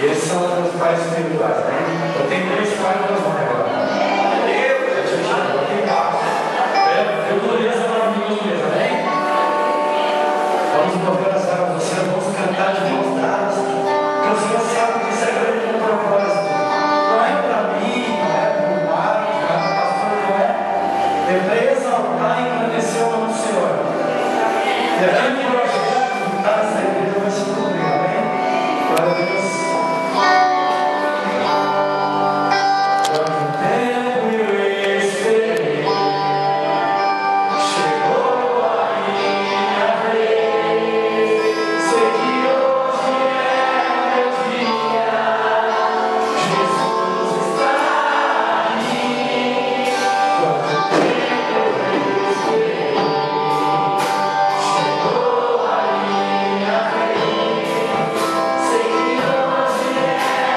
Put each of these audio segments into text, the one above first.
Eles são os meus pais espirituais, né? Eu tenho 2 pais e 2 mães agora. para exaltar e engrandecer o nome do Senhor. É grande projeto dessa igreja vai se cumprir, amém? Glória a Deus. Sei que hoje é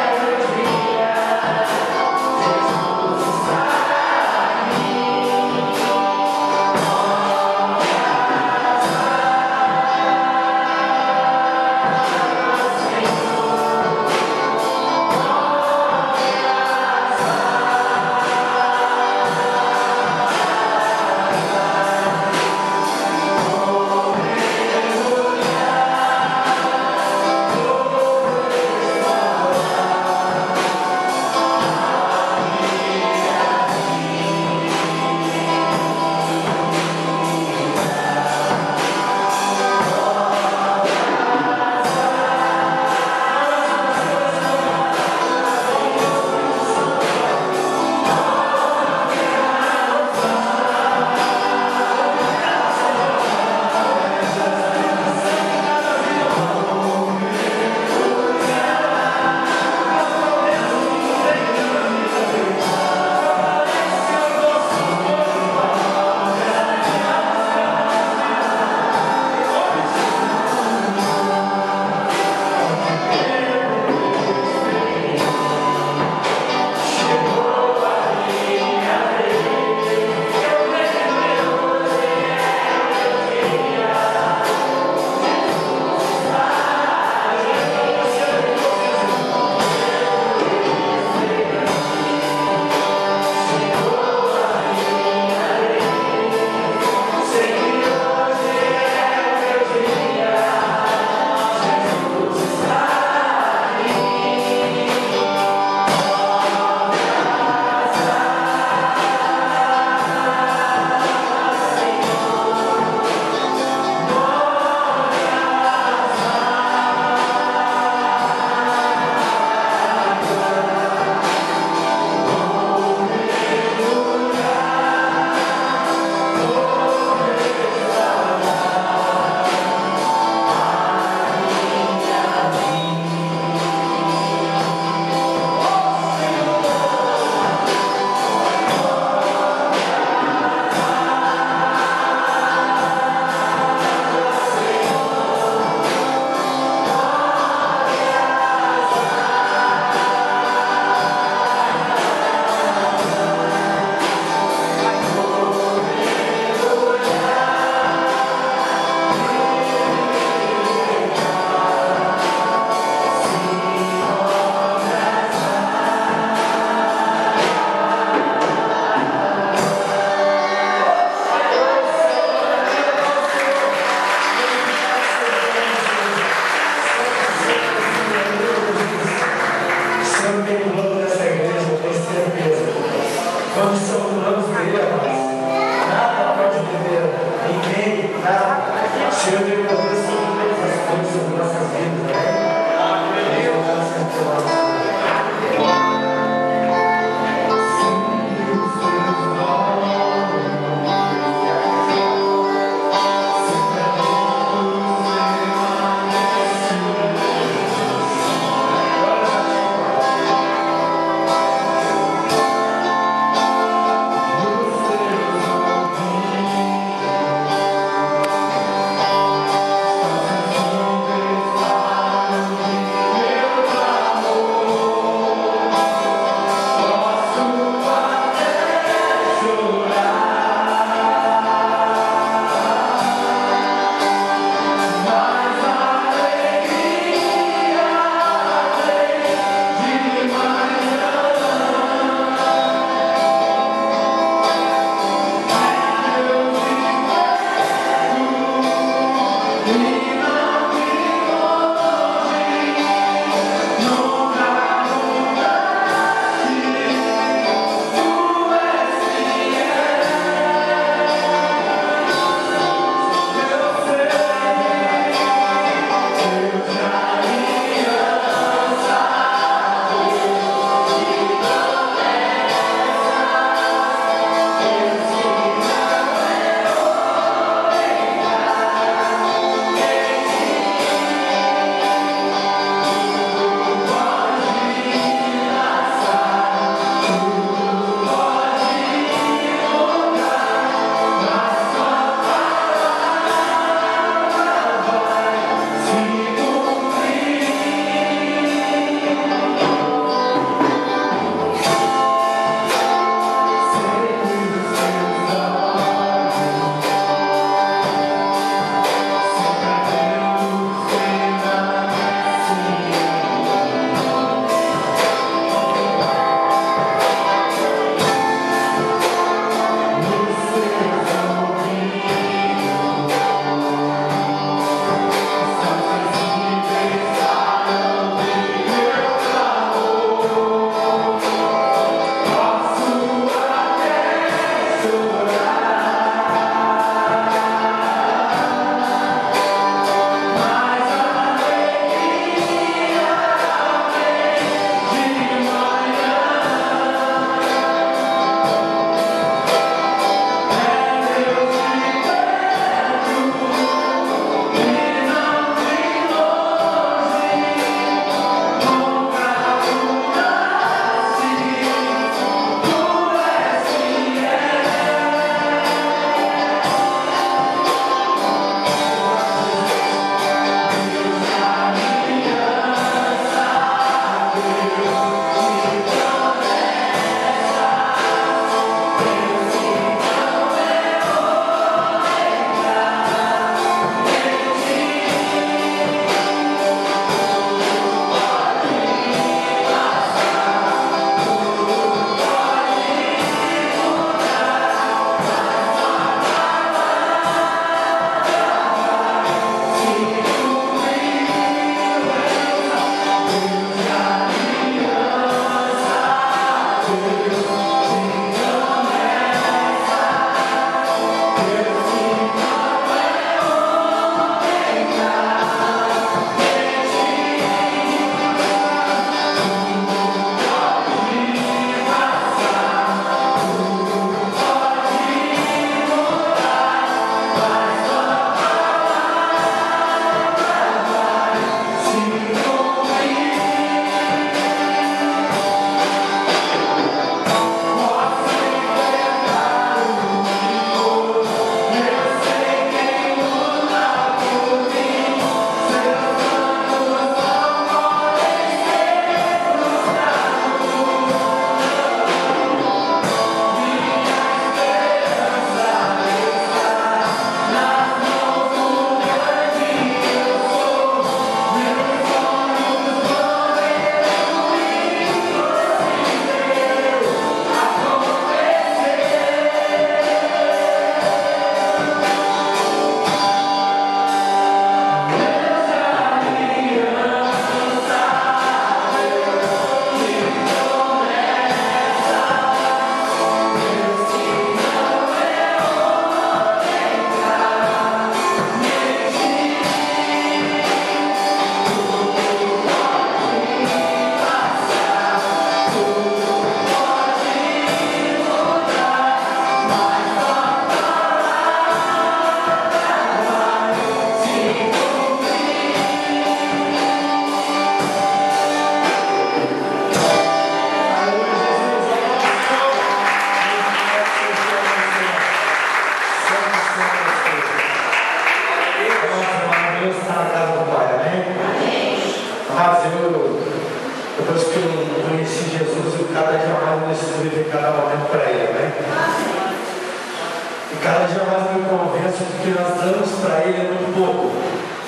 que nós damos para Ele é muito pouco.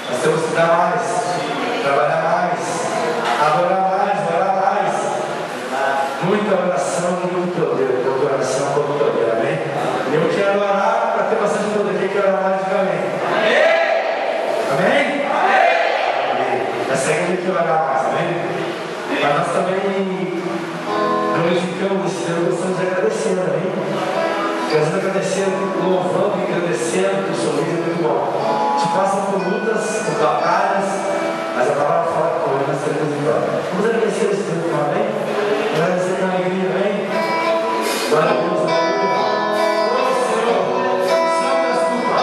Nós temos que dar mais, trabalhar mais, adorar mais, orar mais. Muita oração, muito poder. Toda oração, todo poder. Amém? Eu quero orar para ter bastante poder. Quem quer orar mais, diga amém. Amém? Amém? Essa igreja que orar mais, amém? Mas nós também glorificamos esse Deus, gostamos de agradecer, amém? Queremos agradecer, louvando e agradecendo que o sorriso é muito bom. Se passam por lutas, por batalhas, mas a palavra fala que por nós teremos vitória. Vamos agradecer esse tempo, amém? Agradecer com alegria, amém? Glória a Deus, aleluia. Ô Senhor, Senhor, desculpa.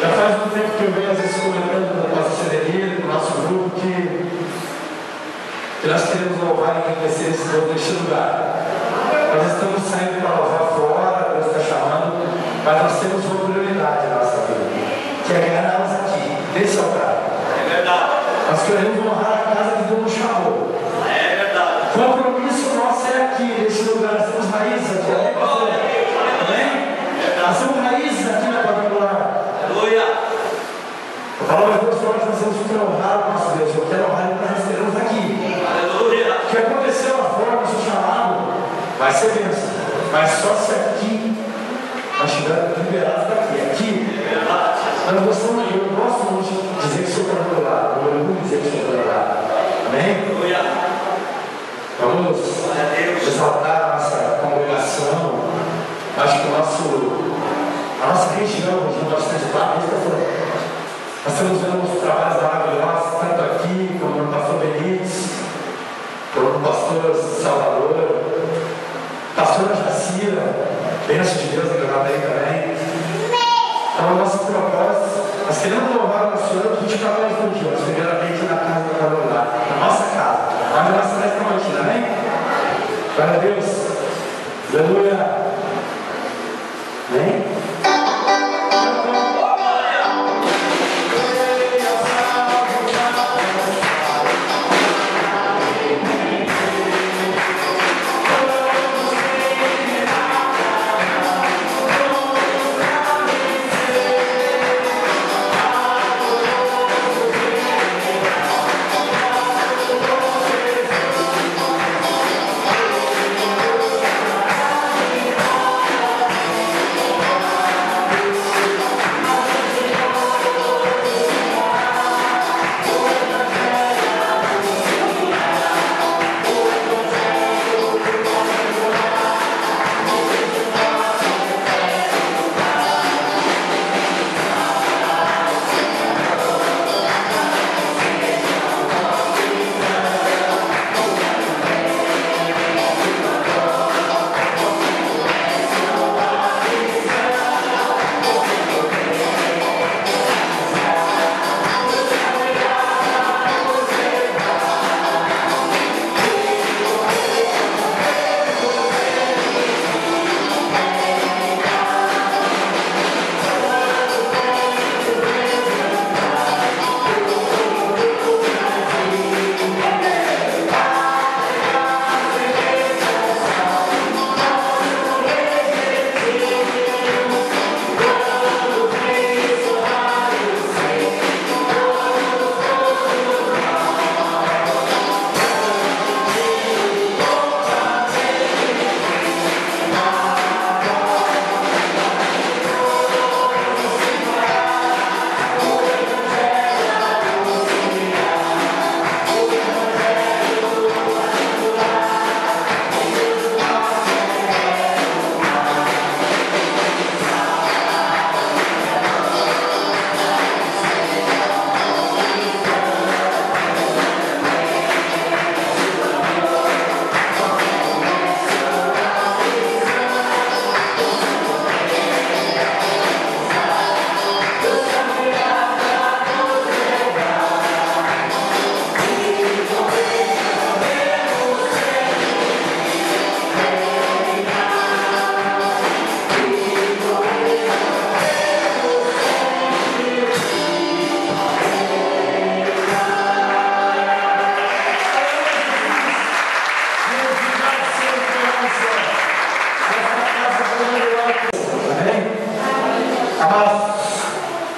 Já faz um tempo que eu venho às vezes comentando com a nossa CDI, com o nosso grupo, que que nós queremos louvar e agradecer esse Deus neste lugar. Nós estamos saindo para louvar fora, Deus está chamando, mas nós temos uma prioridade na nossa vida, que é ganhar nós aqui, nesse altar. É verdade. Nós queremos honrar a casa que Deus nos chamou. É verdade. O compromisso nosso é aqui, nesse lugar. Nós temos raízes aqui, né, pastor? Amém? Nós temos raízes aqui na quadrangular. Aleluia. A palavra de Deus fala que nós temos que honrar o nosso Deus. Eu quero honrar porque nós queremos aqui. Aleluia. O que aconteceu lá fora, o seu chamado, vai ser bênção. Mas só se aqui nós estivermos liberados daqui. Aqui, nós gostamos, eu gosto muito de dizer que sou quadrangular. Eu orgulho de dizer que sou quadrangular. Amém? Aleluia. Vamos exaltar a nossa congregação. Acho que a nossa região, nós temos lá, nós estamos vendo uns trabalhos maravilhosos, tanto aqui como no pastor Benítez, como no pastor Salvador, pastora Jacira, bênção de Deus ligada aí também. Então, o nosso propósito, nós queremos louvar o nosso Deus 24 horas por dia, mas primeiramente na casa do quadrangular, na nossa casa, onde nós estamos nesta noite, amém? Glória a Deus, aleluia, amém?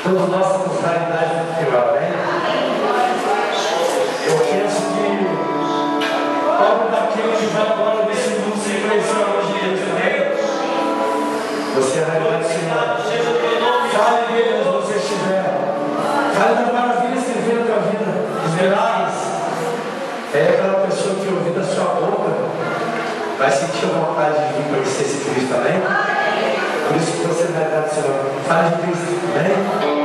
Todos nós temos realidade cultural, né? Eu penso que pobre daquele que vai embora desse mundo sem conhecer a voz de Deus também. Você é a realidade do Senhor. Fale dele onde você estiver. Fale das maravilhas que ele vê na tua vida. Os milagres. É aquela pessoa que ouvir da sua boca vai sentir a vontade de vir conhecer esse Cristo também. Por isso que você é a realidade do Senhor. Fale de Cristo, amém?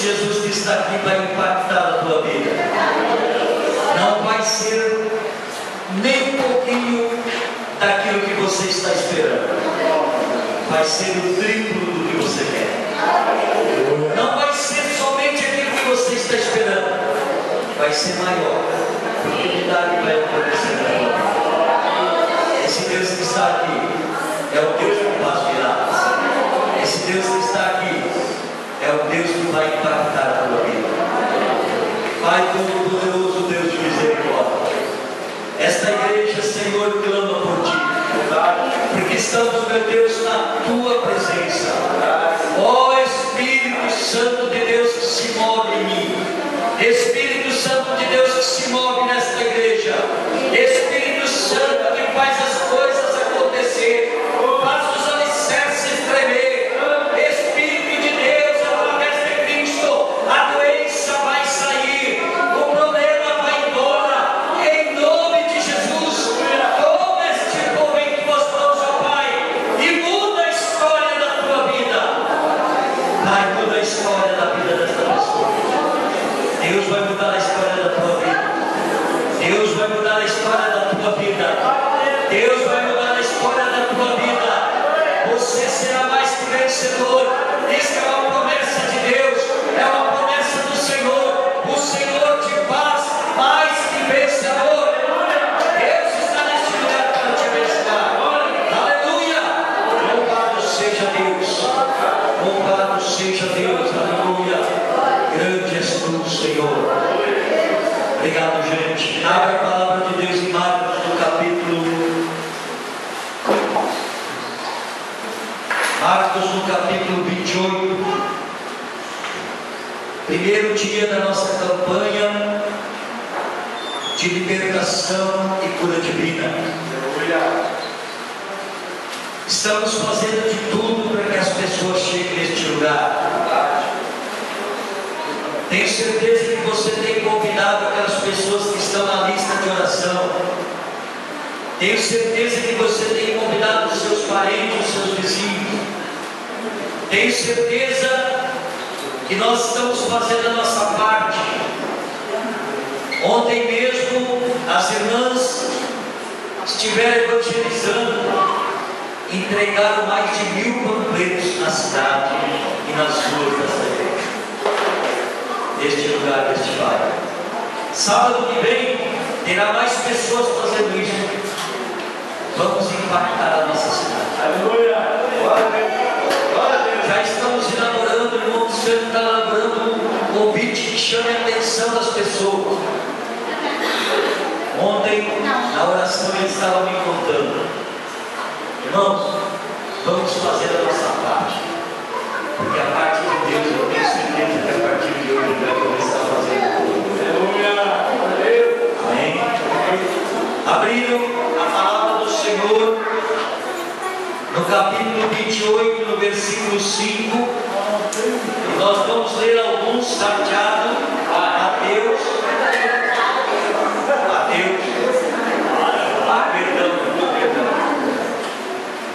Jesus que está aqui vai impactar a tua vida. Não vai ser nem um pouquinho daquilo que você está esperando. Vai ser o triplo do que você quer. Não vai ser somente aquilo que você está esperando. Vai ser maior. Porque milagre vai acontecer na tua vida. Esse Deus que está aqui é o Deus que faz milagres. Esse Deus que está aqui é o Deus que vai impactar a tua vida. Pai Todo-Poderoso, Deus de misericórdia, esta igreja, Senhor, clama por Ti, porque estamos, meu Deus, na Tua presença. Ó Espírito Santo de Deus que se move em mim, Espírito Santo de Deus que se move nesta igreja, Espírito Santo que faz as coisas acontecer, faz os alicerces tremer. Deus vai mudar a história da tua vida. Deus vai mudar a história da tua vida. Deus vai mudar a história da tua vida. Você será mais que vencedor. Isso é uma promessa de Deus. É uma promessa do Senhor. O Senhor te faz mais que vencedor. Deus está neste lugar para te abençoar. Aleluia. Louvado seja Deus. Louvado seja Deus. Aleluia. Grande és tu, Senhor. Obrigado, gente. Abra a palavra de Deus em Marcos, no capítulo 28. Primeiro dia da nossa campanha de libertação e cura divina. Estamos fazendo de tudo para que as pessoas cheguem neste lugar. Tenho certeza que você tem convidado aquelas pessoas que estão na lista de oração. Tenho certeza que você tem convidado os seus parentes, os seus vizinhos. Tenho certeza que nós estamos fazendo a nossa parte. Ontem mesmo as irmãs estiveram evangelizando, entregaram mais de 1000 panfletos na cidade e nas ruas dessa igreja. Deste lugar, deste bairro. Sábado que vem terá mais pessoas fazendo isso. Vamos impactar a nossa cidade. Aleluia! Já estamos elaborando, o irmão Cristiano está elaborando um convite que chame a atenção das pessoas. Ontem, na oração, ele estava me contando: irmãos, vamos fazer a nossa parte, porque a parte de Deus, eu tenho certeza que a partir de hoje vai começar a fazer tudo. Amém? Abriram a palavra do Senhor no capítulo 28, no versículo 5, e nós vamos ler alguns salteados. Mateus,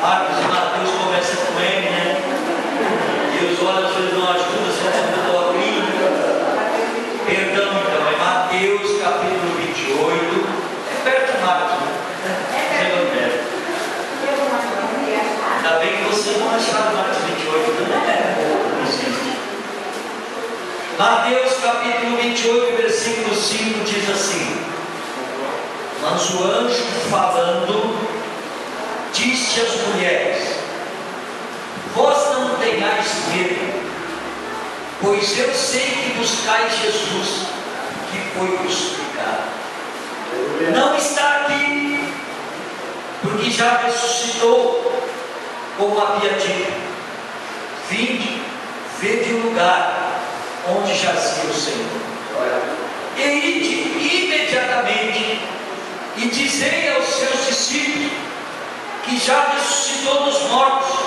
Marcos e Mateus começa com M, né? E os olhos às vezes não ajudam, só quando eu abrir. Perdão, então, é Mateus capítulo 28. É perto de Marcos, né? Chega perto. Ainda bem que você não acharam Marcos 28, não existe. Mateus capítulo 28, versículo 5 diz assim: mas o anjo falando disse às mulheres: vós não tenhais medo, pois eu sei que buscais Jesus, que foi crucificado. Não está aqui, porque já ressuscitou, como havia dito. Vinde, vede o lugar onde jazia o Senhor. E ide imediatamente e dizei aos seus discípulos que já ressuscitou dos mortos,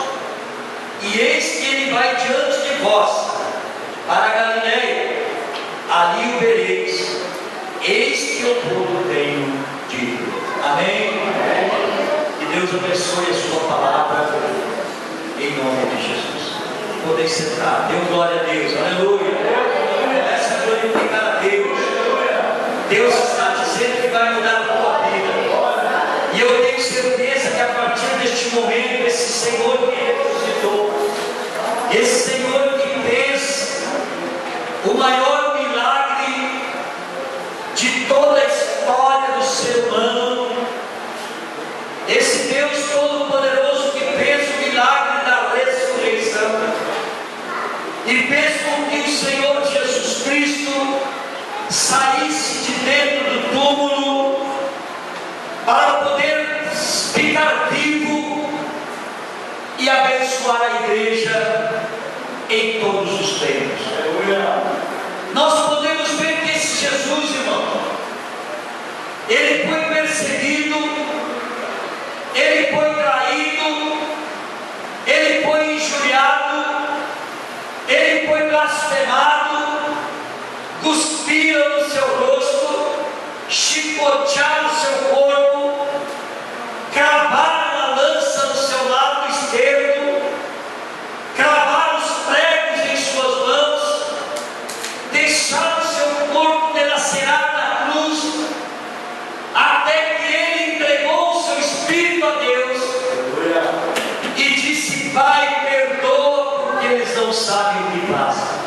e eis que ele vai diante de vós para a Galiléia, ali o vereis. Eis que eu todo tenho dito. Amém? Que Deus abençoe a sua palavra, em nome de Jesus. poder sentar. Dê glória a Deus, aleluia. Começa a glorificar a Deus. Deus está dizendo que vai mudar a tua vida. E eu tenho certeza que a partir deste momento, esse Senhor que ressuscitou, esse Senhor que fez o maior milagre de toda a história do ser humano, esse Deus Todo-Poderoso que fez o milagre da ressurreição e fez com que o Senhor Jesus Cristo saísse de dentro do túmulo para poder ficar vivo e abençoar a igreja em todos os tempos. Nós podemos ver que esse Jesus, irmão, ele foi perseguido, ele foi traído, ele foi injuriado, ele foi blasfemado, cuspiram no seu rosto, chicotearam o seu corpo, cravaram a lança no seu lado esquerdo, cravaram os pregos em suas mãos, deixaram o seu corpo dilacerado na cruz, até que ele entregou o seu espírito a Deus e disse: Pai, perdoa, porque eles não sabem o que fazem.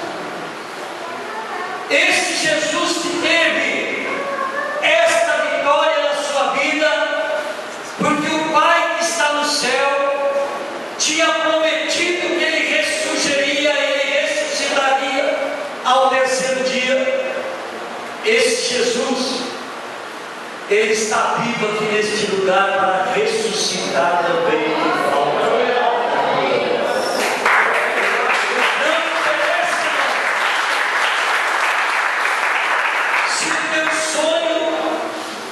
Esse Jesus que teve esta vitória na sua vida, porque o Pai que está no céu tinha prometido que ele ressurgiria, ele ressuscitaria ao terceiro dia. Esse Jesus, ele está vivo aqui neste lugar para ressuscitar também de volta.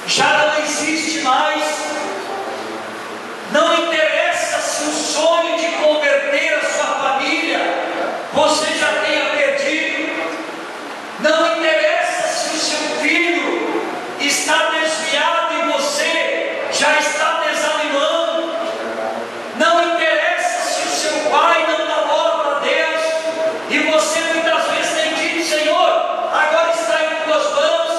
Já não existe mais. Não interessa se o sonho de converter a sua família você já tenha perdido. Não interessa se o seu filho está desviado e você já está desanimando. Não interessa se o seu pai não dá bola para Deus e você muitas vezes tem dito: Senhor, agora está em tuas mãos,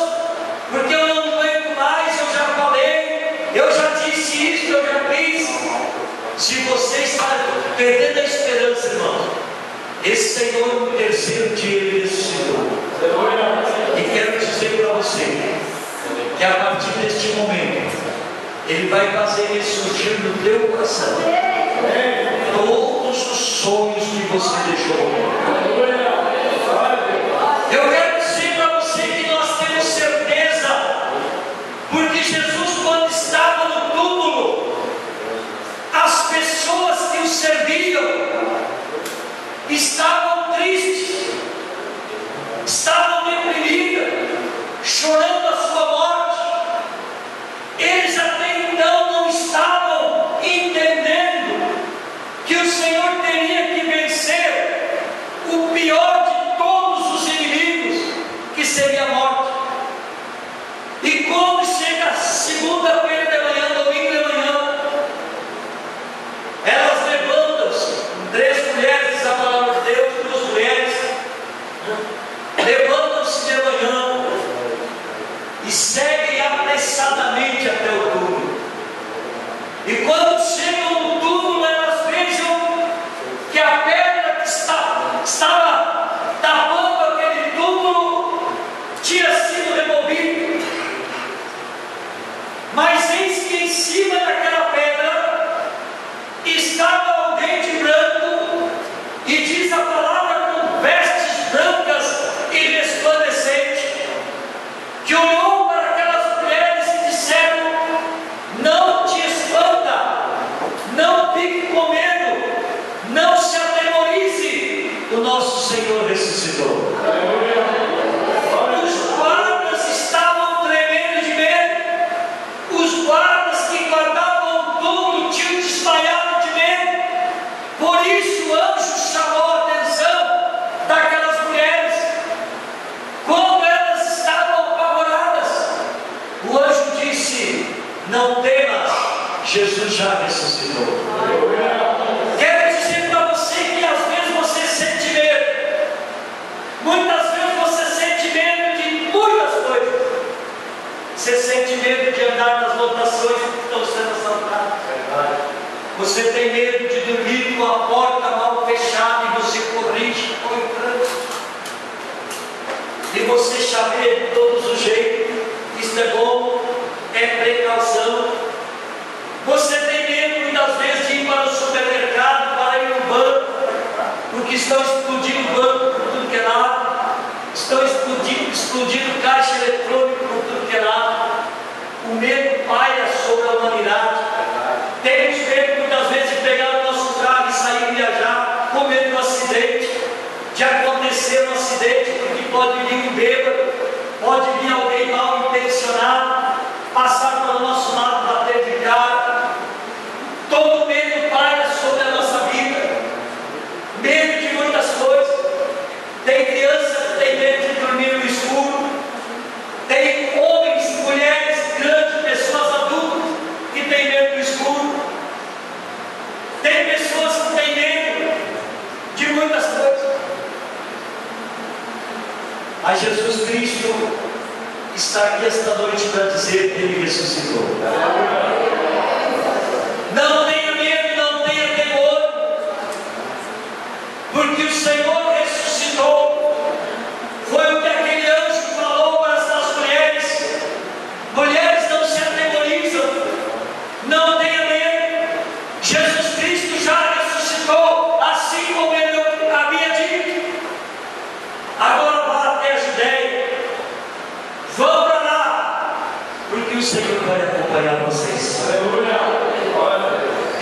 porque eu não aguento mais, eu já falei, eu já disse isso, eu já fiz. Se você está perdendo a esperança, irmão, esse Senhor no terceiro dia ele ressuscitou. E quero dizer para você que a partir deste momento ele vai fazer ressurgir no teu coração todos os sonhos que você deixou. Eu quero dizer para você que nós temos certeza, porque Jesus, quando estava no túmulo, as pessoas que o serviam estavam tristes, estavam deprimidas, chorando a sua morte. Eles até então não estavam entendendo que o Senhor teria que vencer o pior de todos os inimigos, que seria a morte. E quando chega segunda-feira de manhã, domingo de manhã, elas levantam-se, 3 mulheres, diz a palavra de Deus, 2 mulheres, levantam-se de manhã e seguem apressadamente até o túmulo. E quando chegam no túmulo, elas vejam que a pedra que estava tapando aquele túmulo tinha sido removida. Mas eis que em cima daquela pedra estava alguém de branco, e diz a palavra, com vestes brancas e resplandecentes, que olhou para aquelas mulheres e disseram: não te espanta, não fique com medo, não se atemorize, o nosso Senhor ressuscitou. Os guardas estavam tremendo de medo, os guardas que guardavam o túmulo tinham desmaiado de medo. Por isso o anjo chamou a atenção daquelas mulheres. Quando elas estavam apavoradas, o anjo disse: não temas, Jesus já ressuscitou. Quero dizer para você que às vezes você se Você sente medo de andar nas lotações que estão sendo assaltadas. Você tem medo de dormir com a porta mal fechada e você corrige com o trânsito. E você chaveia de todos os jeitos. Isso é bom, é precaução. Você tem medo muitas vezes de ir para o supermercado, para ir no banco, porque estão explodindo o banco por tudo que é lado. Estão explodindo caixa eletrônico por tudo que é lado. O medo paira sobre a humanidade. Temos medo muitas vezes de pegar o nosso carro e sair viajar com medo do acidente, de acontecer um acidente, porque pode vir um bêbado, pode vir alguém mal intencionado, passar pelo nosso lado, bater de cara. Todo medo paira sobre a nossa vida. Medo de muitas coisas. Tem criança que tem medo de dormir no escuro. Tem homens, mulheres, grandes, pessoas adultas que têm medo do escuro. Tem pessoas que têm medo de muitas coisas. Mas Jesus Cristo está aqui esta noite para dizer que Ele ressuscitou. Não tenha medo, não tenha temor, porque o Senhor ressuscitou. Foi o que aquele anjo falou para essas mulheres. Mulheres, não se atemorizam, não tenha medo. Jesus Cristo já ressuscitou, assim como Ele havia dito. Agora vá até a Judeia, vão para lá, porque o Senhor vai acompanhar vocês.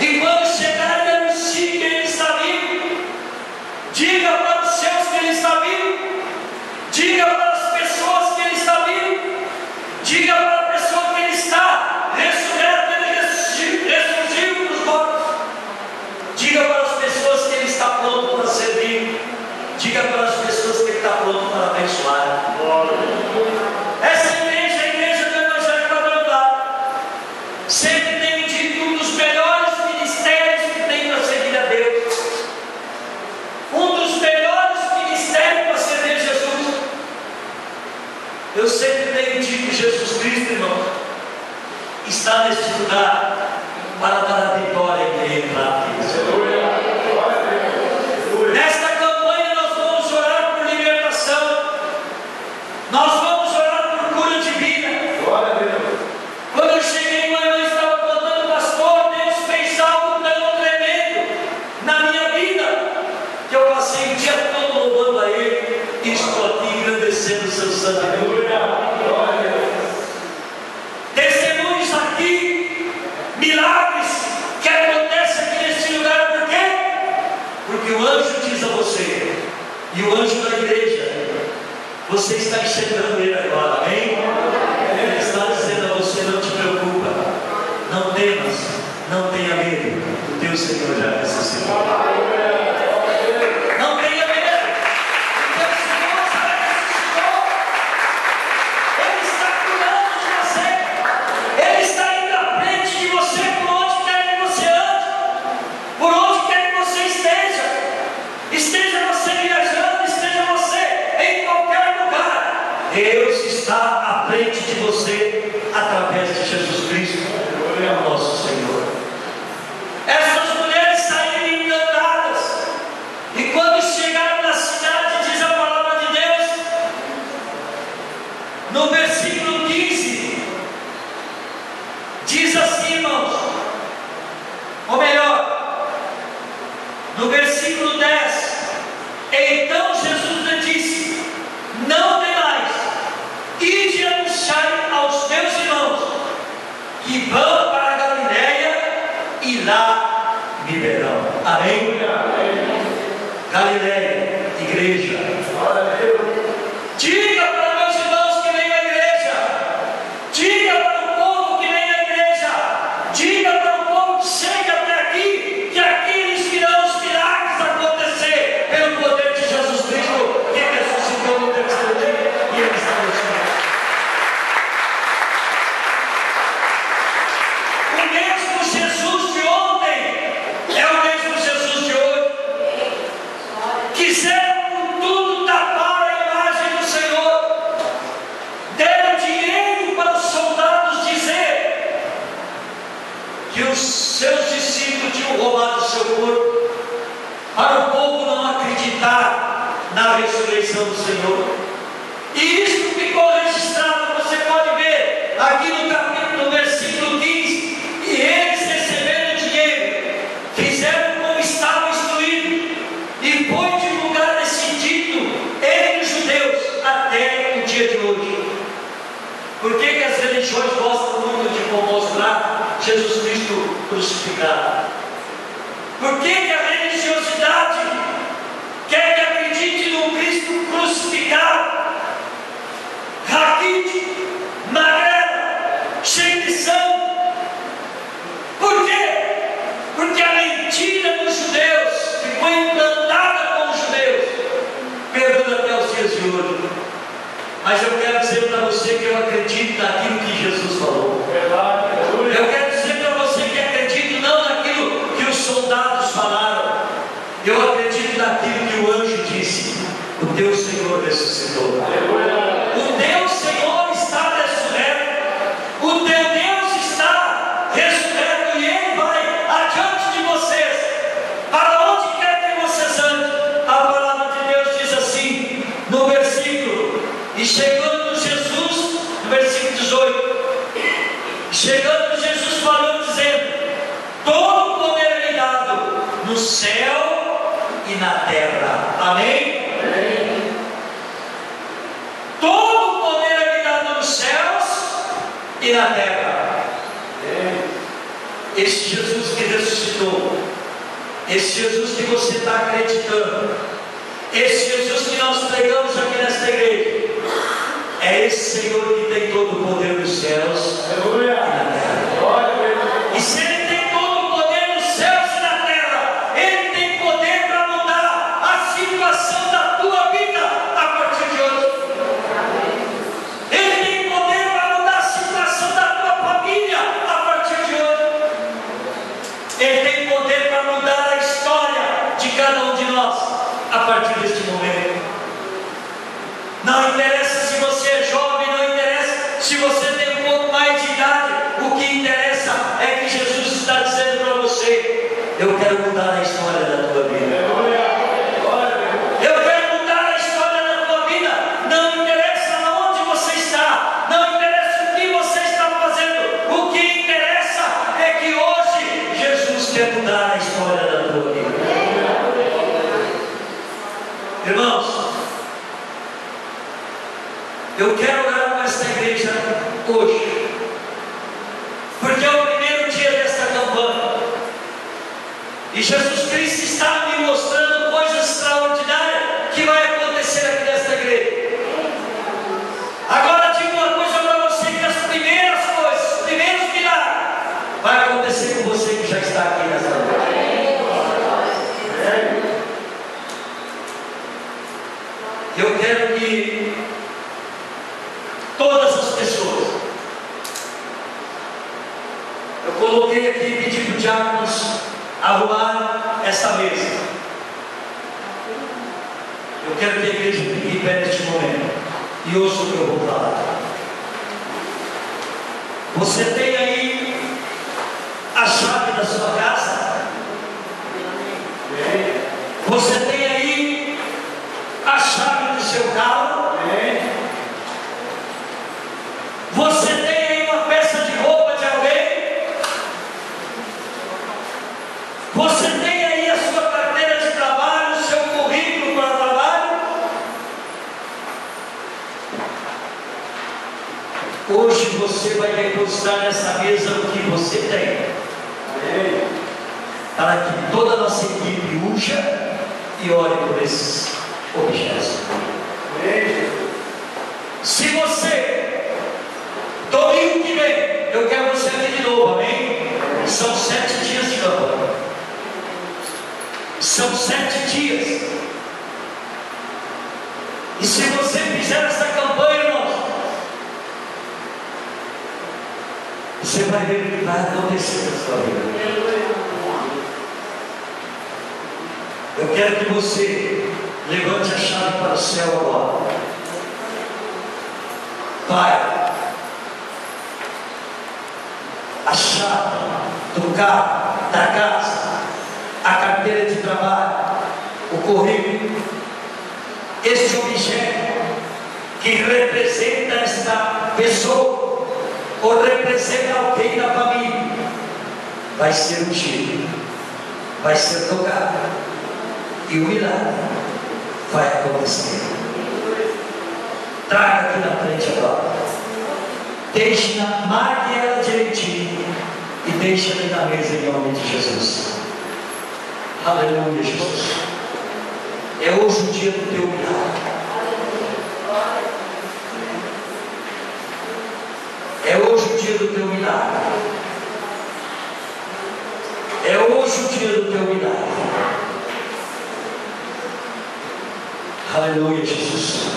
E quando chegar, anuncie que Ele está vivo. Diga para os seus que Ele está vivo. Diga para as pessoas que Ele está vivo. Diga para a pessoa que Ele está ressurreto, Ele ressurgiu dos mortos. Diga para as pessoas que Ele está pronto para servir. Diga para as pessoas que Ele está pronto para abençoar. Essa igreja é a igreja do Evangelho Quadrangular. Sempre tem dito um dos melhores ministérios que tem para servir a Deus. Um dos melhores ministérios para servir a Jesus. Eu sempre tenho dito que Jesus Cristo, irmão, está neste lugar para dar a vitória que Ele entrar aqui. Nesta campanha nós vamos orar por libertação. Nós vamos orar por cura divina. Quando eu cheguei, uma irmã estava contando, pastor, Deus fez algo tão tremendo na minha vida, que eu passei o dia todo louvando a Ele e estou aqui engrandecendo o seu santo nome. Testemunhos aqui, milagres que acontecem aqui neste lugar, por quê? Porque o anjo diz a você, e o anjo da igreja, você está enxergando ele agora, amém? Ele está dizendo a você, não te preocupa, não temas, não tenha medo, o teu Senhor já ressuscitou. Não tenha medo, o teu Senhor já ressuscitou. Ele está cuidando de você. Ele está indo à frente de você por onde quer que você ande, por onde quer que você esteja. Esteja você viajando, esteja você em qualquer lugar. Deus está à frente de você através de Jesus Cristo, o nosso Senhor. Essas mulheres saíram encantadas, e quando chegaram na cidade, diz a palavra de Deus, no versículo 15, diz assim, irmãos, ou melhor, no versículo 10, então Jesus lhe disse, não temais, ide anunciar aos meus irmãos que vão para a Galileia e lá me verão. Amém? Galileia, igreja. Diga para meus irmãos que vem à igreja. Diga para o povo que vem à igreja. Diga para o povo que chega até aqui, que aqui eles virão os milagres acontecer pelo poder de Jesus Cristo, que ressuscitou no terceiro dia e Ele está nos. O mesmo Jesus de ontem é o mesmo Jesus de hoje. Quiseram por tudo tapar a imagem do Senhor. os seus discípulos tinham roubado o seu corpo, para o povo não acreditar na ressurreição do Senhor. E isso ficou registrado, você pode ver aqui no capítulo, no versículo 15: e eles receberam dinheiro, fizeram como estava instruído, e foi divulgado esse título entre os judeus até o dia de hoje. Por que as religiões gostam muito de mostrar Jesus Cristo crucificado? Por que a religiosidade quer que acredite no Cristo crucificado? Raquítico, magrelo, cheio de sangue. Por quê? Porque a mentira dos judeus ficou implantada com os judeus, perdura até os dias de hoje. Mas eu quero dizer para você que eu acredito naquilo que Jesus falou. Eu quero dizer para você que acredito não naquilo que os soldados falaram. Eu acredito naquilo que o anjo disse: o teu Senhor ressuscitou. O teu Senhor está ressurreto. O teu Deus está ressurreto, e Ele vai adiante de vocês, para onde quer que vocês andem. A palavra de Deus diz assim, no versículo: e chegando Jesus, no versículo 18, chegando Jesus falou, dizendo: todo o poder é me dado no céu e na terra. Amém? Amém. Todo o poder é me dado nos céus e na terra. Amém. Esse Jesus que ressuscitou, esse Jesus que você está acreditando, esse Jesus que nós pregamos aqui nesta igreja, é esse Senhor que tem todo o poder nos céus e na terra. E se Ele tem todo o poder nos céus e na terra, Ele tem poder para mudar a situação da tua vida a partir de hoje. Ele tem poder para mudar a situação da tua família a partir de hoje. Ele tem poder para mudar a história de cada um de nós a partir deste momento. Não interessa se você é jovem, não interessa se você tem um pouco mais de idade. O que interessa é que Jesus está dizendo para você: eu quero mudar a história da tua vida. Eu quero mudar a história da tua vida. Não interessa onde você está, não interessa o que você está fazendo. O que interessa é que hoje Jesus quer mudar a história da tua vida. Irmãos, eu quero orar com esta igreja hoje, porque é o primeiro dia desta campanha, e Jesus Cristo está me mostrando coisas extraordinárias que vai acontecer aqui nesta igreja. Agora digo uma coisa para você, que as primeiras coisas, os primeiros milagres vai acontecer com você que já está aqui nesta noite. Eu quero que todas as pessoas, eu coloquei aqui e pedi para o diáconos arrumar essa mesa. Eu quero que a igreja fique em pé neste momento e ouça o que eu vou falar. Você tem aí a chave da sua casa? Você tem aí a chave do seu carro? Você tem aí uma peça de roupa de alguém? Você tem aí a sua carteira de trabalho, o seu currículo para trabalho? Hoje você vai depositar nessa mesa o que você tem, para que toda a nossa equipe unja e ore por esses objetos. Se você, domingo que vem, eu quero você aqui de novo, amém? São 7 dias de campanha. São 7 dias. E se você fizer essa campanha, irmãos, você vai ver o que vai acontecer na sua vida. Eu quero que você levante a chave para o céu agora. Pai, a chave do carro, da casa, a carteira de trabalho, o currículo, este objeto que representa esta pessoa, ou representa alguém da família, vai ser ungido, vai ser tocado, e o milagre vai acontecer. Traga aqui na frente agora, marque ela direitinho e deixe ali na mesa em nome de Jesus. Aleluia, Jesus. É hoje o dia do teu milagre. É hoje o dia do teu milagre. É hoje o dia do teu milagre. Aleluia, Jesus.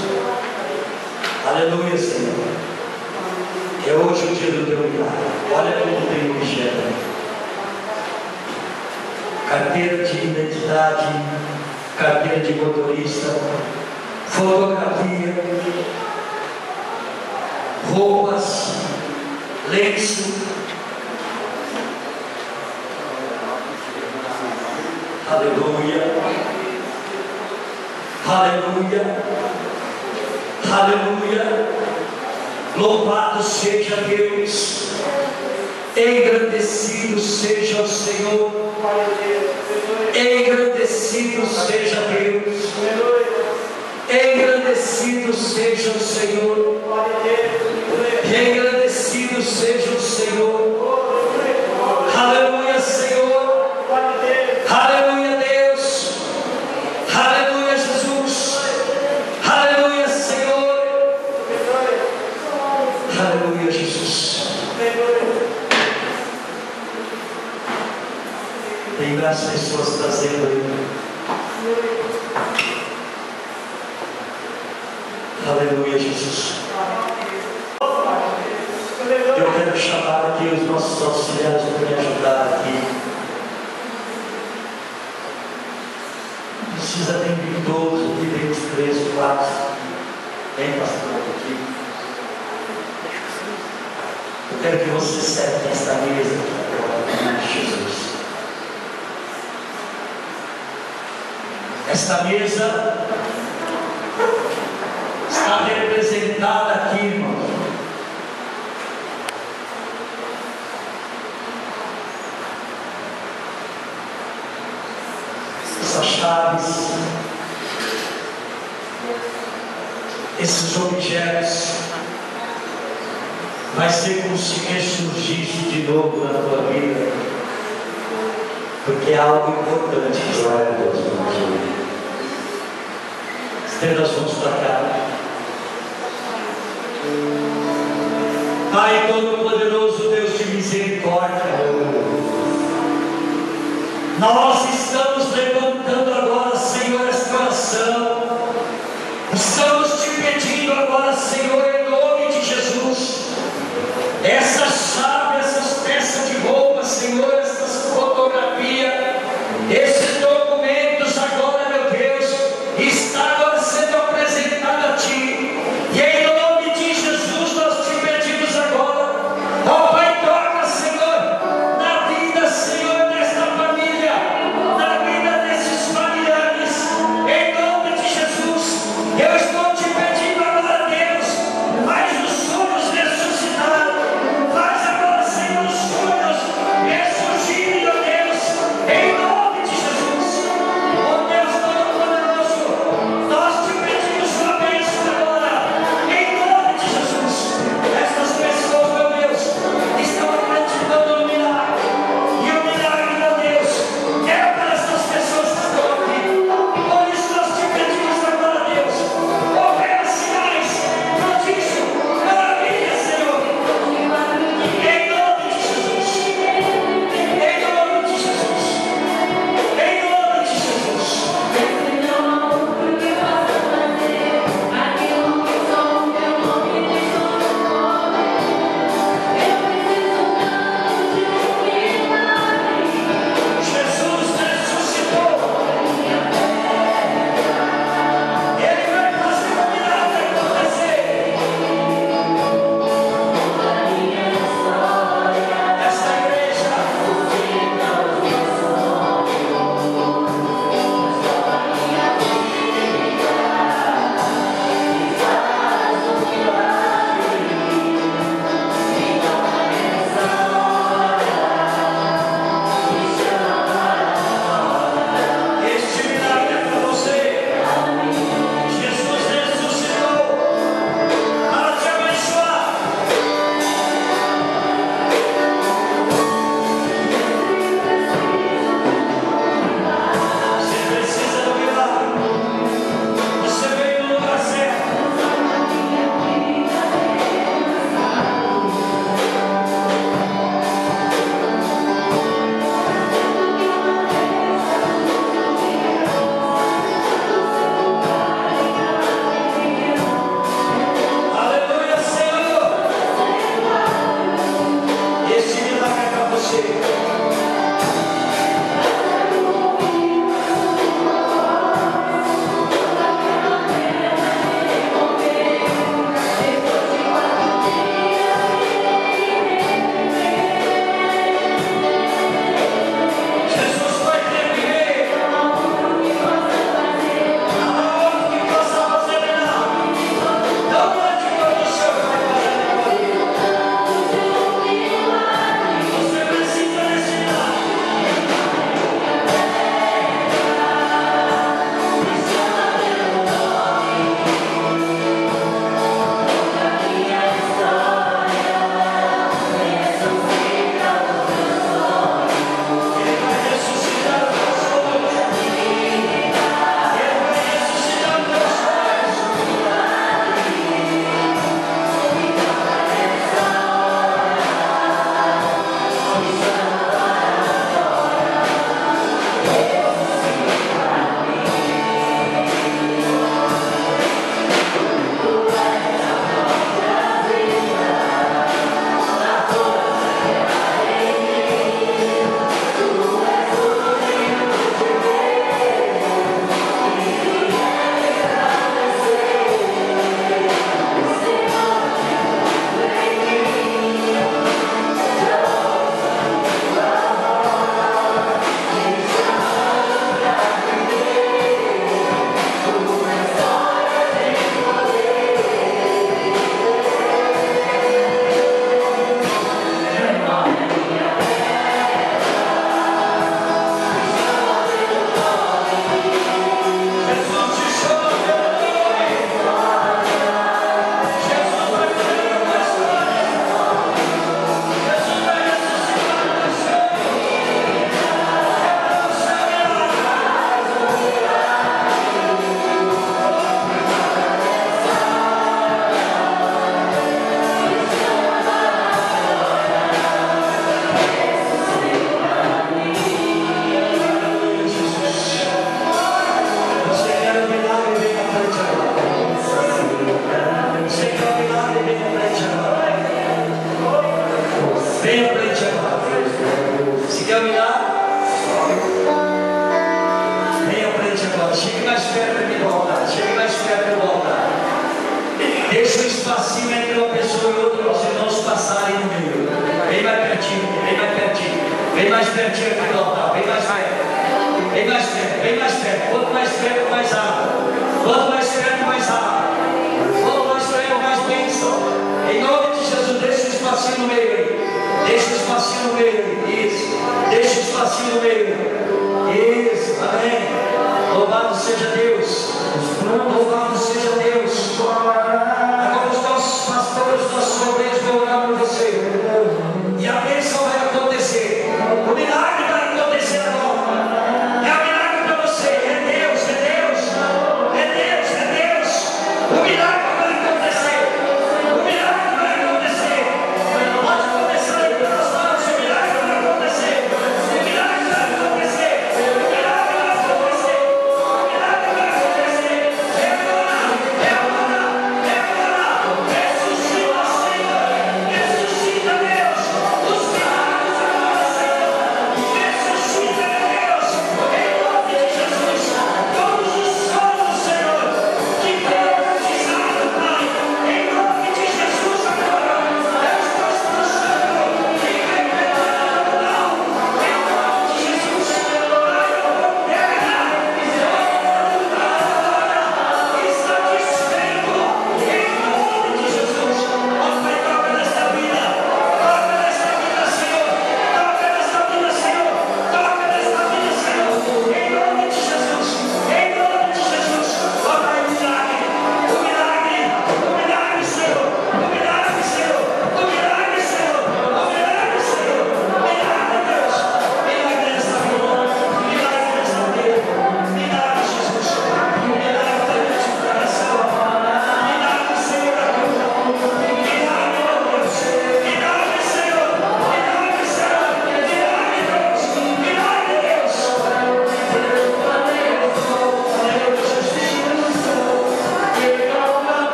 Aleluia, Senhor. É hoje o dia do teu milagre. Olha como tem o objeto. Carteira de identidade, carteira de motorista, fotografia, roupas, lenço. Aleluia. Aleluia. Aleluia. Louvado seja Deus. Engrandecido seja o Senhor. Engrandecido seja Deus. Engrandecido seja o Senhor. Engrandecido seja o Senhor. Aleluia, Senhor. Aleluia, Deus. Aleluia, Jesus. Aleluia, Senhor. Aleluia, Jesus. Tem várias pessoas trazendo aí. Aleluia, Jesus. Eu quero chamar aqui os nossos auxiliares para me ajudar aqui. Precisa ter todos aqui, tem uns 3, 4. Vem, pastor, aqui. Eu quero que você sente nesta mesa agora, em nome de Jesus. Esta mesa está representada aqui, irmão. Essas chaves, esses objetos, vai ser como se ressurgisse de novo na tua vida, porque é algo importante que vai acontecer. Estenda as mãos para cá. Pai Todo-Poderoso, Deus de misericórdia, nós estamos levantando agora, Senhor, esta oração. Estamos te pedindo agora, Senhor, em nome de Jesus, essa chave, essas peças de roupa, Senhor, essas fotografias, esses documentos agora, meu Deus, está agora sendo apresentado a Ti. E em nome de Jesus nós te pedimos agora, ó Pai, toca, Senhor, na vida, Senhor, desta família, na vida desses familiares, em nome de Jesus. Eu estou te pedindo agora, Deus, mais perto aqui do altar. Chegue mais perto do altar. Deixa o espacinho entre uma pessoa e outra, os irmãos passarem no meio. Vem mais pertinho, vem mais pertinho. Vem mais pertinho aqui do altar. Vem mais perto. Vem mais perto, vem mais perto. Quanto mais perto, mais água. Quanto mais perto, mais água. Quanto mais perto, mais bênção. Em nome de Jesus, deixa o espacinho no meio aí. Deixa o espacinho no meio. Isso. Deixa o espacinho no meio. Isso. Amém. Louvado seja Deus. Louvado seja Deus. Agora os nossos pastores, os nossos obreiros vão orar por você. E a bênção vai acontecer. O milagre vai acontecer agora. É um milagre para você. É Deus, é Deus. É Deus, é Deus. O milagre vai acontecer. O milagre vai acontecer. Pode começar a ir para as mãos. O milagre vai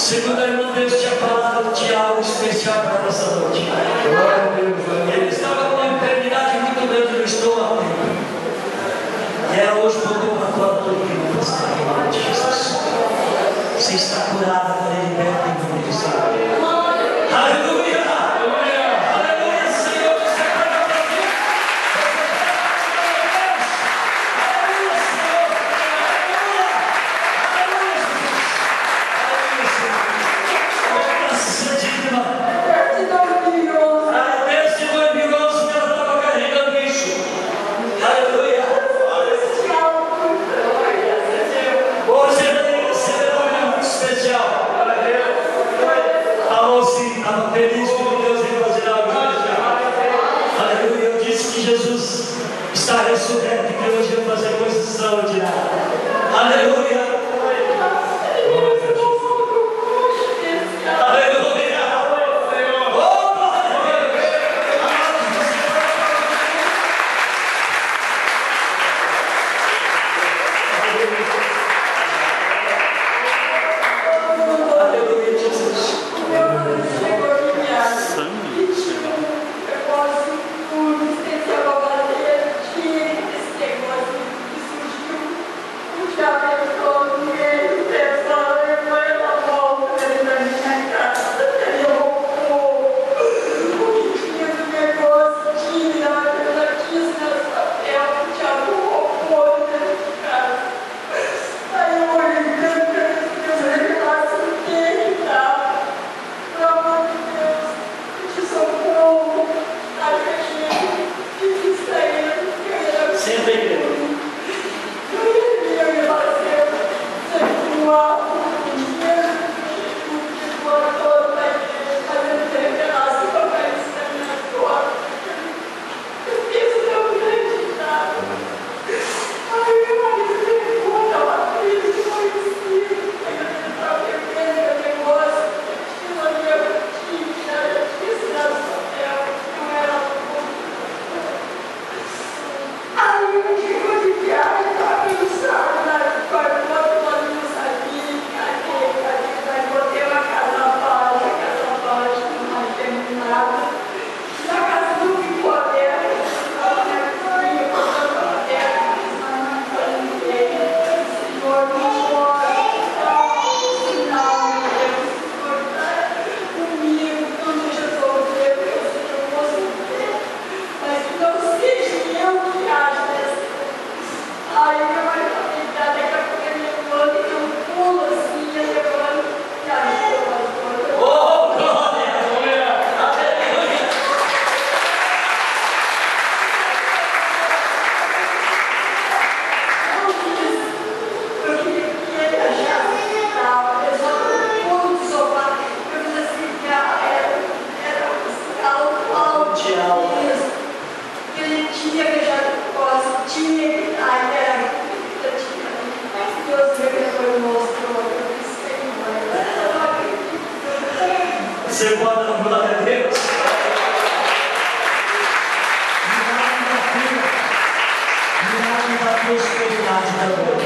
Segundo a irmã, Deus tinha falado de algo especial para essa noite. Ele estava com uma enfermidade muito grande no estômago. E ela hoje botou para fora tudo que não passava em nome de Jesus. Você está curada, para ele liberta em nome de Jesus. Aleluia! Aleluia, Senhor, você vai na tua vida. Aleluia, Senhor. Aleluia, aleluia, Senhor. Nossa, digna. Desde 2011 que ela estava carregando isso. Aleluia. Hoje ele recebeu algo muito especial. Falou assim, estava feliz com Deus em fazer algo especial. Aleluia. Eu disse que Jesus está ressurreto e que hoje vai fazer coisas extraordinárias. Aleluia. Aleluia. Oh, glória a Deus. Aleluia, Jesus. Senta aí, querido. Oh, glória! Aleluia! Você pode dar glória a Deus? Milagre da prosperidade também.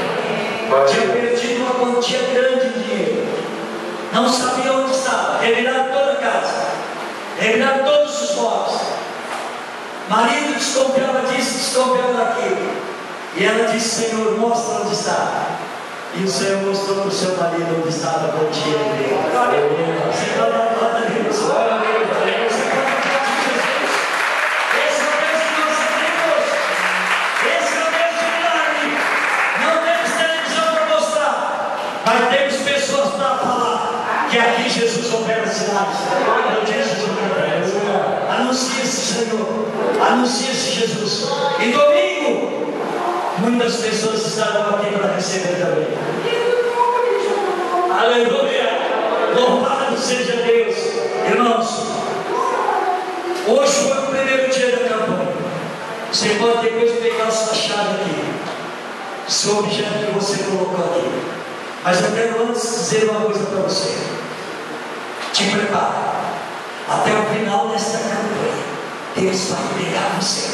Tinha perdido uma quantia grande de dinheiro. Não sabia onde estava. Reviraram toda a casa. Reviraram todos os móveis. Marido desconfiava disso, desconfiava daquilo. E ela disse: Senhor, mostra onde está. E o Senhor mostrou para o seu marido onde estava a quantia dele. Você vai dar glória a Deus. Glória a Deus. Você pode falar de Jesus. Esse é o Deus que nós temos. Esse é o Deus de milagre. Não temos televisão para mostrar, mas temos pessoas para falar que aqui Jesus opera sinais. Eu disse Jesus. Anuncia-se, Senhor. Anuncia-se, Jesus. E domingo, muitas pessoas estarão aqui para receber também. Aleluia! Louvado seja Deus. Irmãos, hoje foi o primeiro dia da campanha. Você pode depois pegar a sua chave aqui, seu objeto que você colocou aqui. Mas eu quero antes dizer uma coisa para você. Te prepara. Até o final desta campanha, Deus vai pegar você.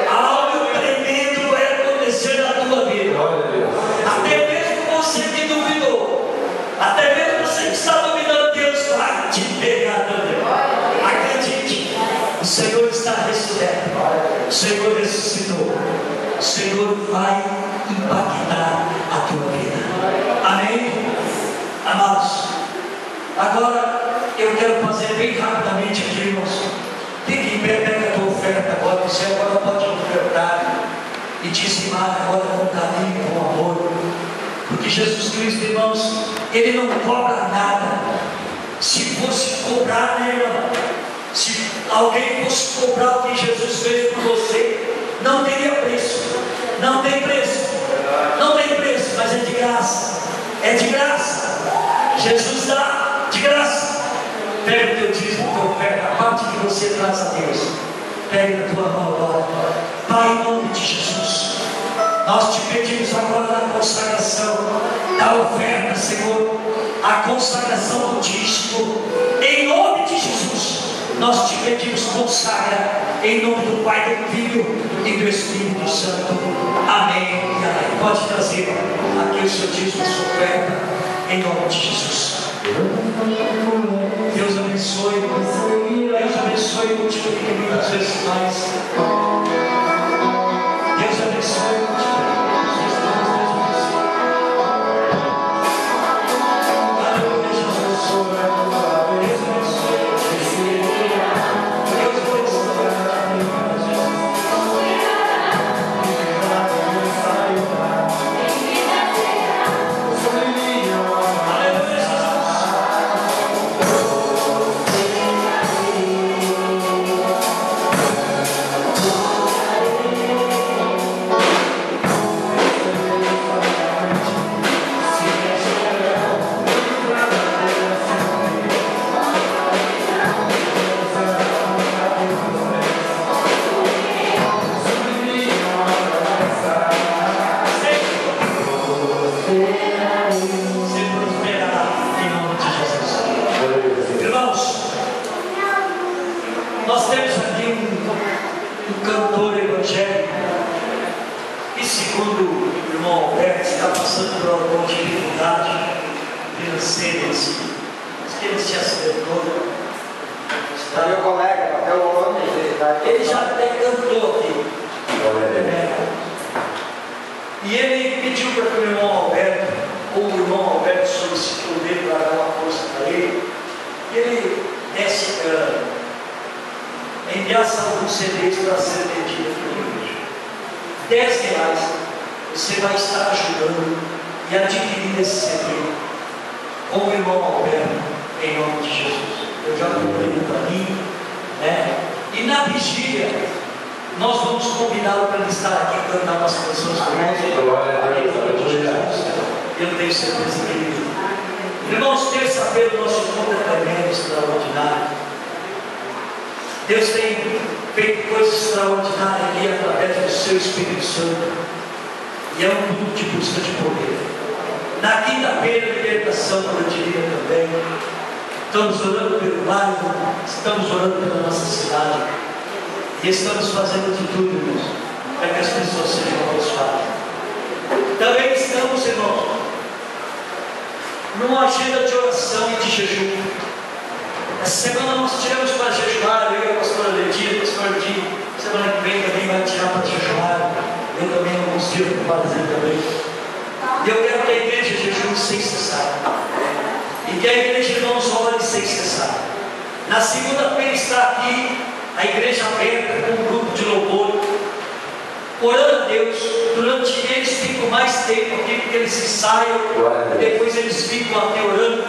Algo tremendo vai acontecer na tua vida. Até mesmo você que duvidou, você agora pode ofertar e dizimar agora com carinho, com amor. Porque Jesus Cristo, irmãos, Ele não cobra nada. Se fosse cobrar, né, irmão? Se alguém fosse cobrar o que Jesus fez por você, não teria preço. Não tem preço. Não tem preço, mas é de graça. É de graça. Jesus dá de graça. Pega o teu dízimo, teu oferta, a parte que você traz a Deus. Pega na tua mão agora. Pai, em nome de Jesus, nós te pedimos agora na consagração da oferta, Senhor, a consagração do dízimo, em nome de Jesus. Nós te pedimos, consagra, em nome do Pai, do Filho e do Espírito Santo. Amém. Amém. Pode trazer aqui o seu dízimo, a sua oferta, em nome de Jesus. Deus abençoe. Deus abençoe e multiplique muitas vezes mais. Deus abençoe e multiplique muitas vezes mais. Aleluia, Jesus. Deus abençoe. Deus nós temos aqui um cantor evangélico que, segundo o irmão Alberto, está passando por alguma dificuldade financeira. Diz que ele se acertou. Está meu colega, até o homem. Ele já até cantou aqui. E ele pediu para que o irmão Alberto, ou o irmão Alberto solicitou dele para dar uma força para ele, que ele desse enviasse alguns CDs para ser vendido por R$10. Você vai estar ajudando e adquirindo esse CD com o irmão Alberto, em nome de Jesus. Eu já comprei para mim, né? E na vigília nós vamos convidá-lo para ele estar aqui e cantar umas canções conosco. Eu tenho certeza que ele. Irmãos, terça-feira o nosso encontro é tremendo, extraordinário. Deus tem feito coisas extraordinárias aqui através do seu Espírito Santo. E é um grupo de busca de poder. Na quinta-feira, libertação coletiva também. Estamos orando pelo bairro, estamos orando pela nossa cidade. E estamos fazendo de tudo, irmãos, para que as pessoas sejam abençoadas. Também estamos, irmãos, numa agenda de oração e de jejum. Essa semana nós tiramos para jejuar, eu e a pastora Letícia, o pastor Di. Semana que vem também vai tirar para jejuar. Eu também não consigo fazer também. E eu quero que a igreja jejue sem cessar. E que a igreja, irmãos, ore sem cessar. Na segunda-feira está aqui a igreja aberta com um grupo de louvor, orando a Deus. Durante eles ficam mais tempo aqui, porque eles ensaiam, depois eles ficam aqui orando.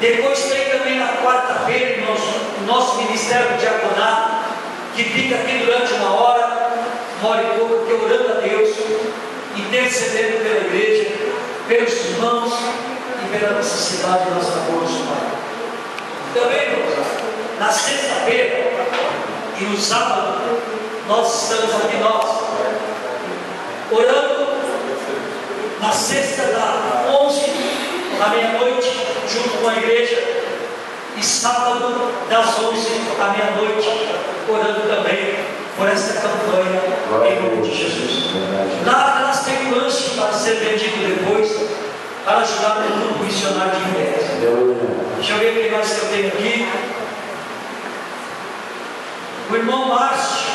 Depois tem também na quarta-feira, irmãos, o nosso ministério de diaconato, que fica aqui durante uma hora e pouco, aqui orando a Deus, intercedendo pela igreja, pelos irmãos e pela nossa cidade, nossa rua, nosso Pai. Também, irmãos, na sexta-feira e no sábado, nós estamos aqui, orando na sexta da 11 à meia-noite, junto com a igreja, e sábado das 11 à meia-noite, orando também por esta campanha em nome de Jesus. Lá atrás tem um lanche para ser vendido depois, para ajudar no grupo missionário de mulheres. Deixa eu ver o que mais que eu tenho aqui. O irmão Márcio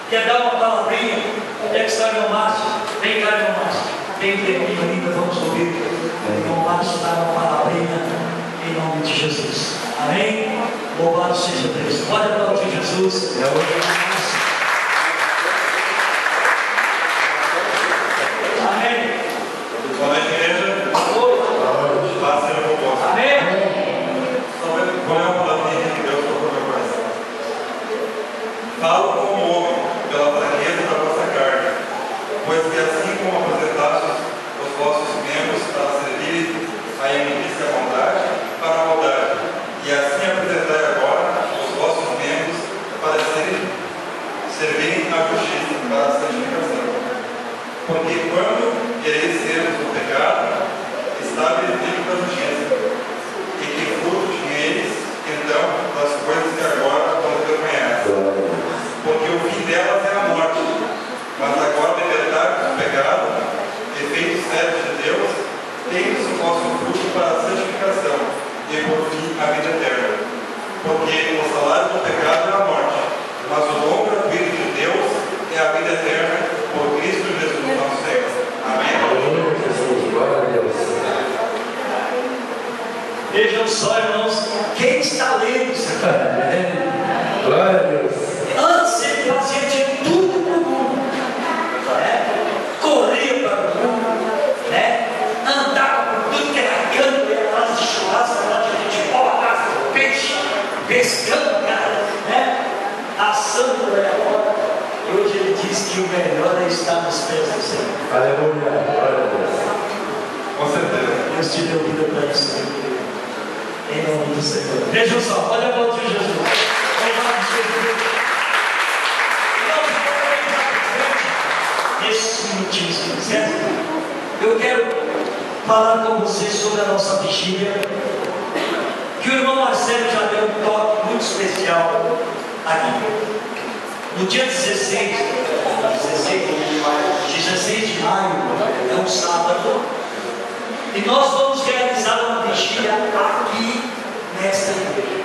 quer dar uma palavrinha. Onde é que está o irmão Márcio? Vem cá, irmão Márcio. Tem um tempinho ainda, vamos ouvir o irmão Márcio dar uma palavrinha em nome de Jesus. Amém? Louvado seja Deus. Pode aplaudir Jesus. salário do pecado é a morte, mas o dom gratuito de Deus é a vida eterna por Cristo Jesus, nosso Senhor. Amém. Glória a Deus. Vejam só, irmãos, quem está lendo isso aqui? Amém. Glória a Deus. Antes ele fazia de tudo para o mundo, né? Corria para o mundo, né? Andava por tudo que era canto, ia lá de churrasco, lá de futebol, atrás do peixe, pescando, cara, né? Assando por aí agora. E hoje ele diz que o melhor é estar nos pés do Senhor. Aleluia. Glória a Deus. Com certeza. Deus te deu vida para isso. Em nome do Senhor. Vejam só, olha a volta de Jesus. Louvado seja Deus. Nesses minutinhos que quiser, eu quero falar com vocês sobre a nossa vigília, que o irmão Marcelo já deu um toque muito especial aqui. No dia 16 de maio, é um sábado, e nós vamos realizar uma vigília aqui nesta igreja.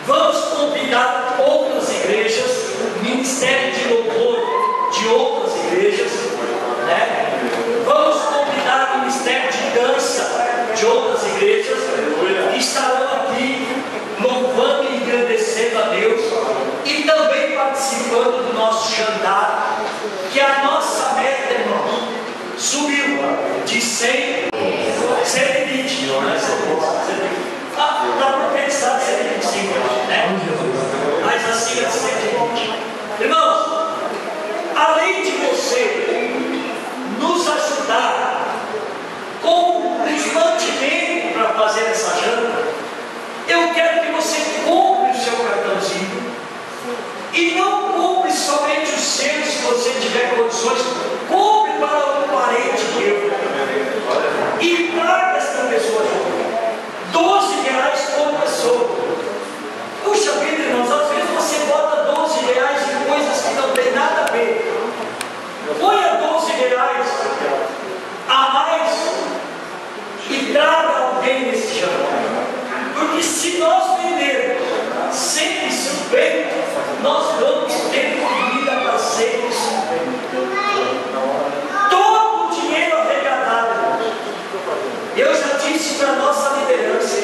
Vamos convidar outras igrejas, ministério de louvor de outras igrejas, né? Vamos convidar o ministério de dança de outras igrejas, que estarão aqui louvando e agradecendo a Deus, e também participando do nosso jantar, que a nossa meta, irmãos, subiu de 100 a 120, não é 120. Dá para pensar de 125, né? Mas acima de 120. Irmãos, além de você nos ajudar com os mantimentos para fazer essa janta, eu quero que você compre o seu cartãozinho e não compre somente os seus, se você tiver condições, compre para um parente meu e traga esta pessoa junto. R$12 por pessoa. Puxa vida, irmãos, às vezes você bota R$12 em coisas que não tem nada a ver. Ponha R$12 a mais e traga alguém nesse jantar. Porque se nós vendermos 150, nós vamos ter comida para 150. Todo o dinheiro arrecadado, eu já disse para a nossa liderança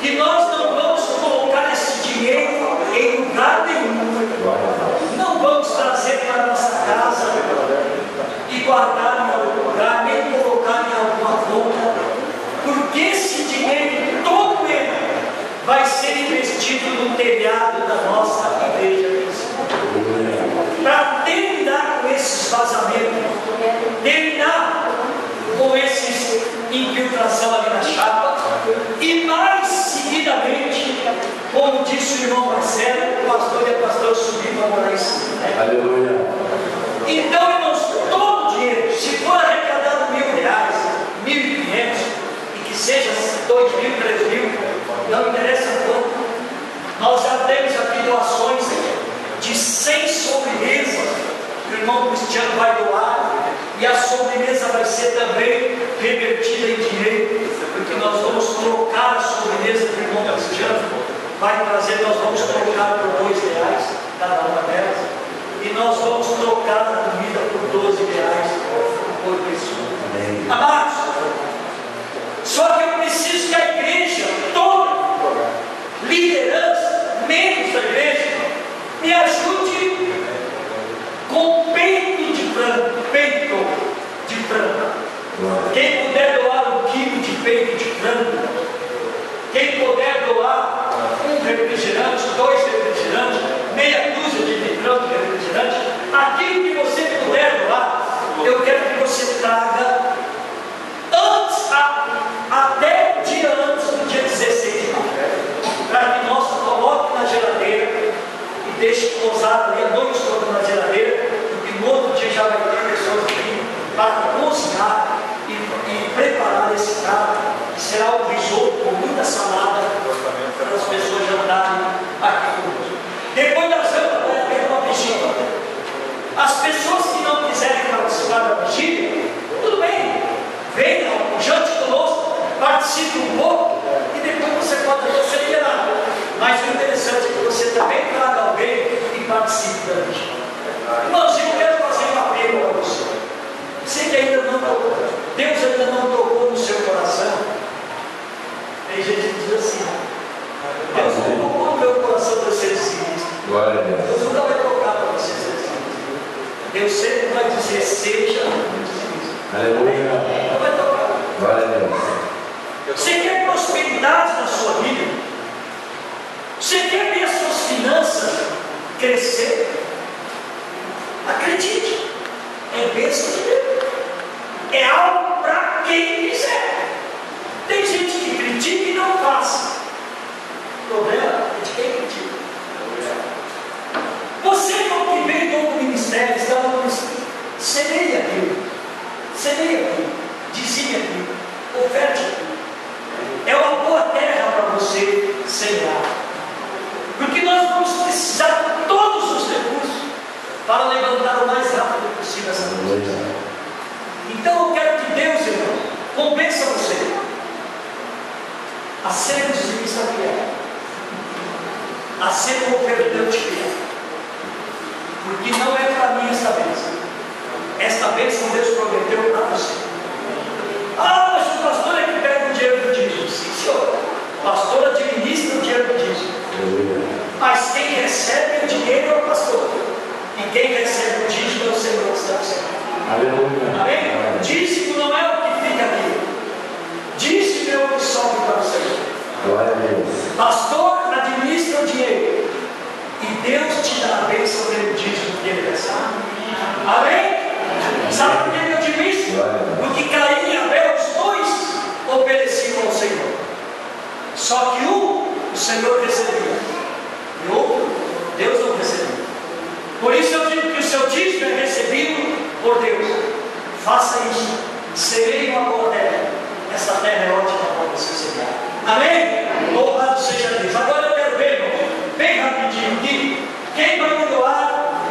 que nós não vamos colocar esse dinheiro em lugar nenhum. Não vamos trazer para a nossa casa e guardar em algum lugar, nem colocar em alguma conta, porque esse dinheiro, todo ele, vai ser investido no telhado da nossa igreja. Para terminar com esses vazamentos, terminar com esses infiltração ali na chapa, e mais seguidamente, como disse o irmão Marcelo, o pastor e a pastora subiram para morar em cima. Né? Aleluia. Então, irmãos, todo o dinheiro, se for arrecadado R$1.000, 1.500, e que seja 2.000, 3.000, não interessa quanto, nós já temos aqui doações de 100 sobremesas que o irmão Cristiano vai doar, e a sobremesa vai ser também revertida em dinheiro, porque nós vamos trocar a sobremesa que o irmão Cristiano vai trazer, nós vamos trocar por R$2 cada uma delas, e nós vamos trocar a comida por R$12 por pessoa. Amados, só que eu preciso que a igreja toda, liderança, membros da igreja, me ajude com peito de frango. Quem puder doar 1 quilo de peito de frango, quem puder doar 1 refrigerante, 2 refrigerantes, meia dúzia de litrão de refrigerante, aquilo que você puder doar, eu quero que você traga antes, até o dia antes do dia 16 de maio, para que nós coloque na geladeira e deixe pousado ali a noite toda na geladeira, porque no outro dia já vai ter pessoas aqui para cozinhar e preparar esse prato, que será um risoto com muita salada para as pessoas jantarem aqui conosco. Depois da janta vai haver uma vigília. As pessoas que não quiserem participar da vigília, tudo bem, venham, jante conosco, participe um pouco e depois você pode até ser liberado. Mas o interessante você também traga alguém e participe da vigília. Irmãozinho, eu quero fazer um apelo para você. Você que ainda não tocou, Deus ainda não tocou no seu coração. Tem gente que diz assim: Deus não tocou no meu coração para ser dizimista. Glória a Deus. Deus nunca vai tocar para você ser dizimista. Deus sempre vai dizer: seja dizimista. Aleluia. Não vai tocar. Glória a Deus. Você quer prosperidade na sua vida? Você quer ver as suas finanças crescer? Acredite, é bênção de Deus. É algo para quem quiser. Tem gente que critica e não faz. O problema é de quem critica. Você que vem do ministério, está no ministério, semeia aquilo, dizime aquilo, oferte aquilo. É uma boa terra para você semear. Porque nós vamos precisar de todos os recursos para levantar o mais rápido possível essa coisa. Então eu quero que Deus, irmão, convença você a ser um dizimista fiel, a ser um ofertante fiel. Porque não é para mim esta bênção. Esta bênção Deus prometeu para você. Ah, mas o pastor é que pega o dinheiro do dízimo. Sim, senhor. O pastor administra o dinheiro do dízimo. Mas quem recebe o dinheiro é o pastor. E quem recebe o dízimo é o Senhor que está no céu. Aleluia. Amém? Dízimo não é o que fica aqui. Dízimo é o que sobe para o Senhor. Glória a Deus. Pastor administra o dinheiro. E Deus te dá a bênção pelo dízimo que ele recebe. Amém? Sabe por que eu digo isso? Porque Caim e Abel, os dois, obedeciam ao Senhor. Só que um, o Senhor recebia. E outro, Deus não recebia. Por isso eu digo que o seu dízimo é recebido por Deus. Faça isso. Semeie uma boa terra. Essa terra é ótima para você semear. Amém? Louvado seja Deus. Agora eu quero ver, irmão, bem rapidinho aqui. Quem vai me doar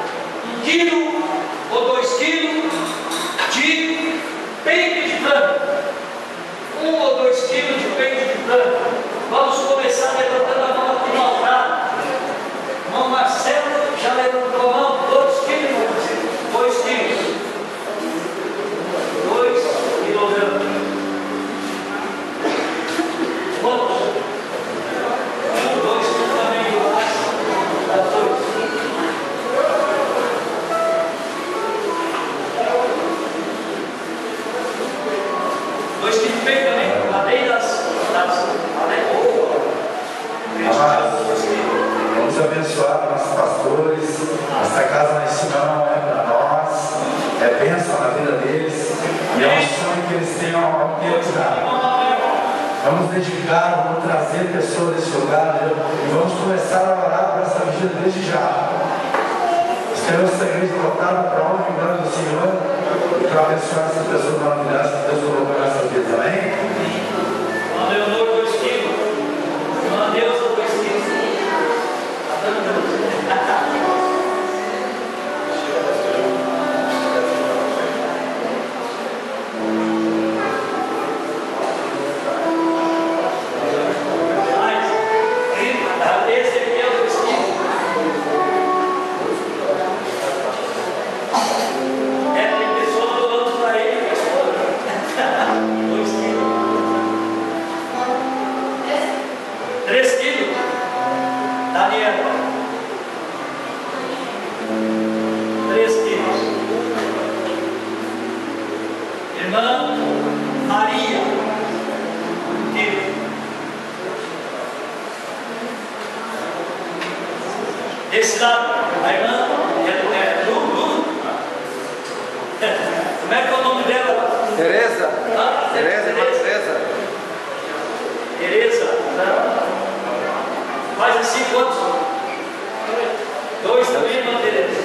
1 quilo ou 2 quilos de peito de frango? 1 ou 2 quilos de peito de frango. Vamos começar levantando a mão aqui no altar. Irmão Marcelo já levantou a mão. 2 quilos, irmão Marcelo. 2 quilos. 2 quilogramas. Vamos. 1, 2 quilos também. 2. Dois que vem também, além das Vamos abençoar nossos pastores. Essa casa lá em cima não é para nós, é bênção na vida deles e é um sonho que eles tenham ao realizar. Vamos dedicar, vamos trazer pessoas desse lugar e vamos começar a orar para essa vigília desde já. Quero essa igreja lotada para a honra e glória do Senhor e para abençoar essas pessoas maravilhosas que Deus colocou nessa vida, amém? Leonor 2 quilos. Deus 2 quilos. Esse aqui é 2 quilos. Tem pessoas doando para ele, 2 quilos. 3 quilos. Daniela. 3 quilos. Irmã Maria. 1 quilo. Desse lado, a irmã é Lu. Como é que é o nome dela? Tereza. Ah, Tereza, irmã Tereza. Tereza. Faz assim quantos? 2 também, irmã Tereza.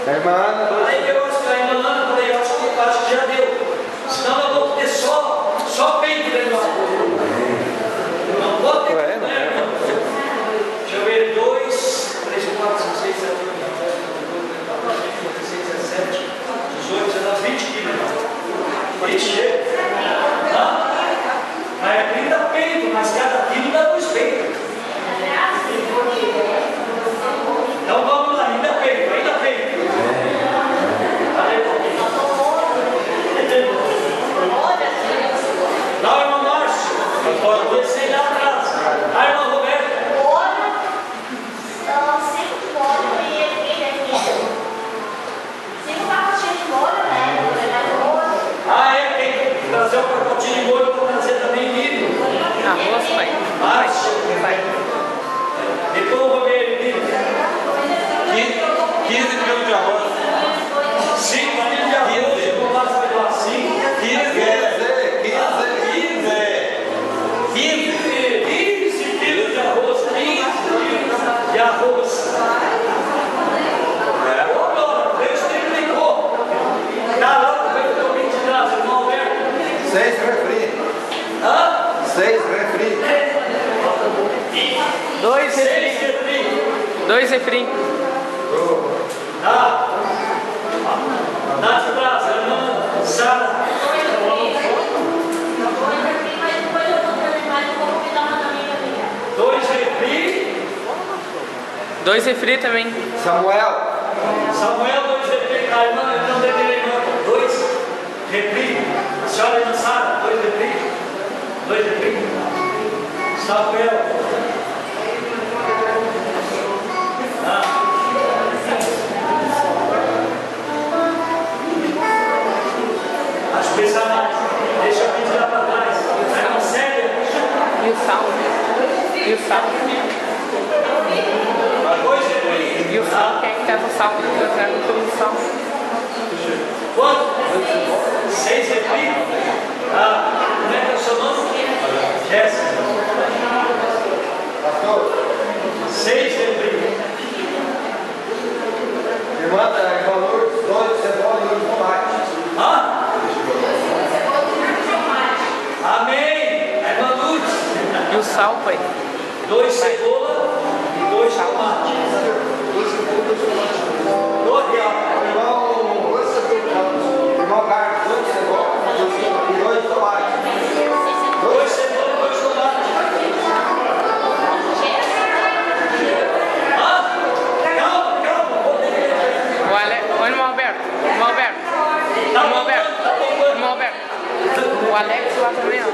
A irmã Ana. Aí eu acho que a irmã Ana, falei, eu acho que já deu. Senão nós vamos ter só peito dentro do arroz. Não pode ter, né, irmão? Deixa eu ver, 2, 3, 4, 5, 6, 7, 8, 9, 10, 11, 12, 13, 14, 15, 16, 17, 18, 19, 20 quilos. Ixi, hã? Descer lá atrás. A irmã Roberta. Ah, é? Tem que trazer um pacotinho de molho para trazer também milho. Arroz, pai. Vai. Depois eu vou ver ele. 15 quilos de arroz. 5 quilos de arroz. Eu vou lá saber lá. 15 quilos de arroz. 15 quilos de arroz. Ô, meu, Deus triplicou. Tá lá no meio do 20 de graça, irmão Alberto. 6 refri. Hã? 6 refri. 2 refri. 6 refri. 2 refri. Tá. Nath Praça, irmã Sara. 2 refri. 2 refri também. Samuel. 2 refri. A irmã, eu não deveria, irmã. 2 refri. A senhora irmã Sara, 2 refri. 2 refri. Samuel. Acho que precisa mais. Deixa eu pedir lá para trás. Aí não segue. E o sal. E o sal. 2 refri. E o sal. Quem é que leva o sal? Eu quero o sal. Quanto? 6 refri. Como é que é o seu nome? Jéssica. 6 refri. Irmã Lourdes, 2 cebola e 1 de tomate. Amém. A irmã Lourdes. E o sal, pai. 2 cebola e 2 tomate. Irmão Carlos, 2 cebola e 2 tomate. 2 cebola e 2 tomate. O irmão Alberto. Irmão Alberto. Irmão Alberto. Irmão Alberto. O Alex lá também, ó.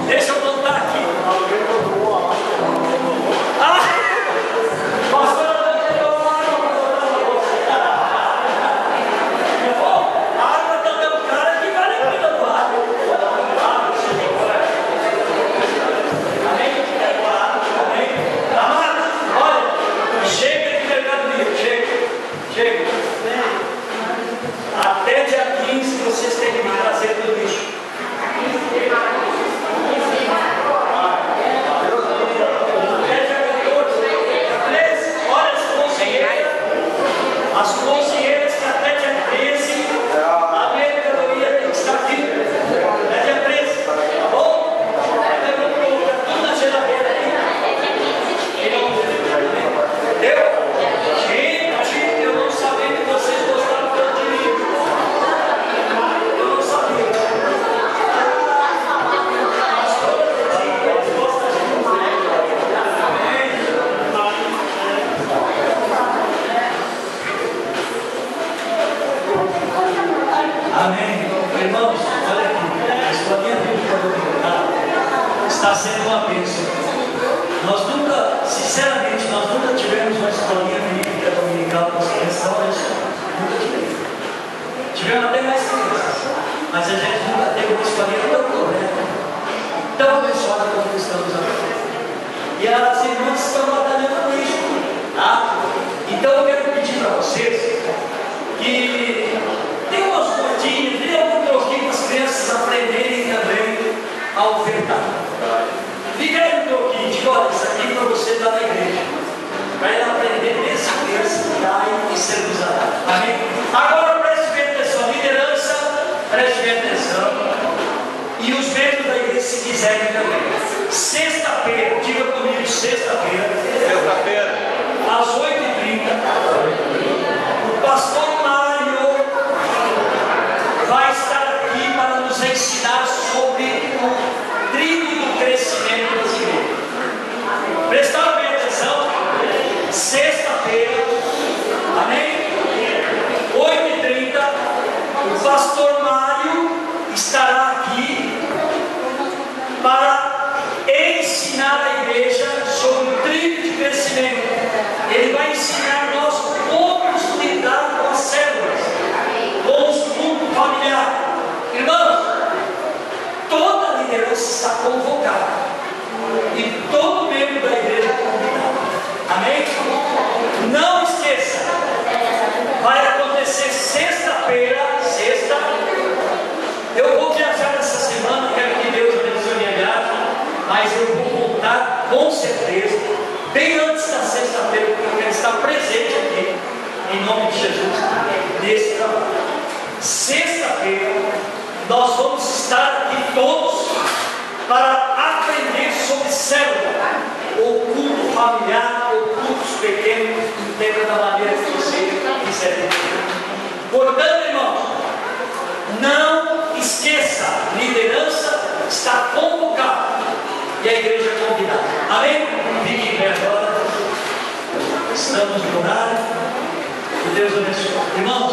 Deixa eu voltar aqui. Ah! Pastor, a água está tão cara que vale a pena do água. Amém? Amém? Amados, olha, chega de mercadoria, chega. Até dia 15 vocês têm que me trazer tudo isso. As conselheiras que até dia 13 a mercadoria tem que estar aqui. Até dia 13, tá bom? Até vou colocar tudo na geladeira aí. Entendeu? Gente, eu não sabia que vocês gostavam tanto de mim. Eu não sabia. Mas todas as eles gostam de mim. Amém. Irmãos, olha aqui, a escolinha bíblica dominical está sendo uma bênção. Nós nunca, sinceramente, nós nunca tivemos uma escolinha bíblica dominical com as crianças. Olha só, nunca tivemos. Tivemos até mais crianças, mas a gente nunca teve uma escolinha tão correta, tão abençoada como estamos agora. E as irmãs estão batalhando com isso, tá? Então eu quero pedir para vocês que tem umas gotinhas, tem algum troquinho para as crianças aprenderem também a ofertar. Fica aí um troquinho, diga, olha, isso aqui para você dar na igreja. Para ela aprender desde criança que dá e ser usada. Amém? Agora preste bem atenção, liderança, preste bem atenção. E os membros da igreja, se quiserem também. Sexta-feira, diga comigo, sexta-feira. Sexta-feira. Às 8h30, o pastor Mário vai estar aqui para nos ensinar sobre o trilho do crescimento das igrejas. Prestaram bem atenção? Sexta-feira, amém? 8h30, o pastor Mário estará aqui para ensinar a igreja sobre o trilho de crescimento. Ele vai ensinar nós como lidar com as células, com os grupos familiares. Irmãos, toda a liderança está convocada e todo membro da igreja é convidado. Amém? Não esqueça, vai acontecer sexta-feira, eu vou viajar essa semana, quero que Deus abençoe minha viagem, mas eu vou voltar com certeza, bem antes da sexta-feira, porque eu quero estar presente aqui, em nome de Jesus, nesse trabalho. Sexta-feira, nós vamos estar aqui todos para aprender sobre célula, ou culto familiar, ou cultos pequenos, entenda da maneira que você quiser entender. Portanto, irmãos, não esqueça, liderança está convocada e a igreja é convidada. Amém? Fique em pé agora. Estamos no horário. Que Deus abençoe. Irmãos,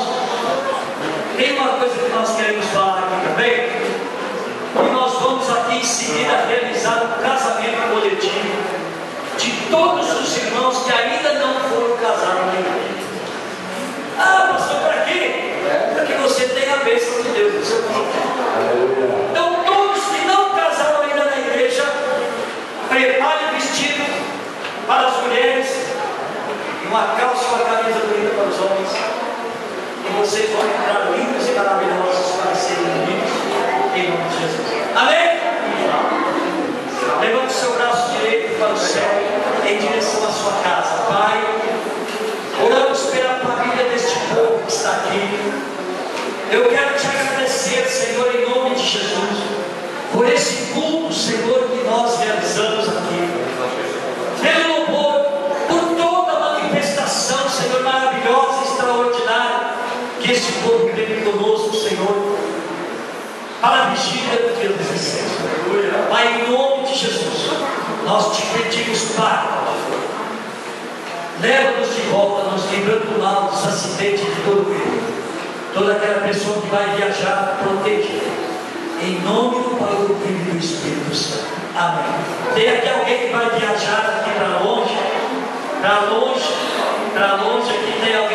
tem uma coisa que nós queremos falar aqui também. E nós vamos aqui em seguida realizar um casamento coletivo de todos os irmãos que ainda não foram casados na igreja. Ah, pastor, para quê? Para que você tenha a bênção de Deus no seu corpo. Então, todos que não casaram ainda na igreja, prepare o vestido para as mulheres, uma calça e uma camisa bonita para os homens, e vocês vão entrar lindos e maravilhosos para serem unidos em nome de Jesus. Amém? Levante o seu braço direito para o céu em direção à sua casa. Pai, oramos pela família deste povo que está aqui. Eu quero te agradecer, Senhor, em nome de Jesus, por esse culto, Senhor, que nós realizamos aqui. Pelo louvor, por toda a manifestação, Senhor, maravilhosa e extraordinária que este povo teve conosco, Senhor, para a vigília do dia 16. Pai, em nome de Jesus, nós te pedimos, Pai, leva-nos de volta, nos livrando do mal, dos acidentes de todo o mundo. Toda aquela pessoa que vai viajar, proteja. Em nome do Pai, do Filho e do Espírito Santo. Amém. Tem aqui alguém que vai viajar aqui para longe? Para longe aqui tem alguém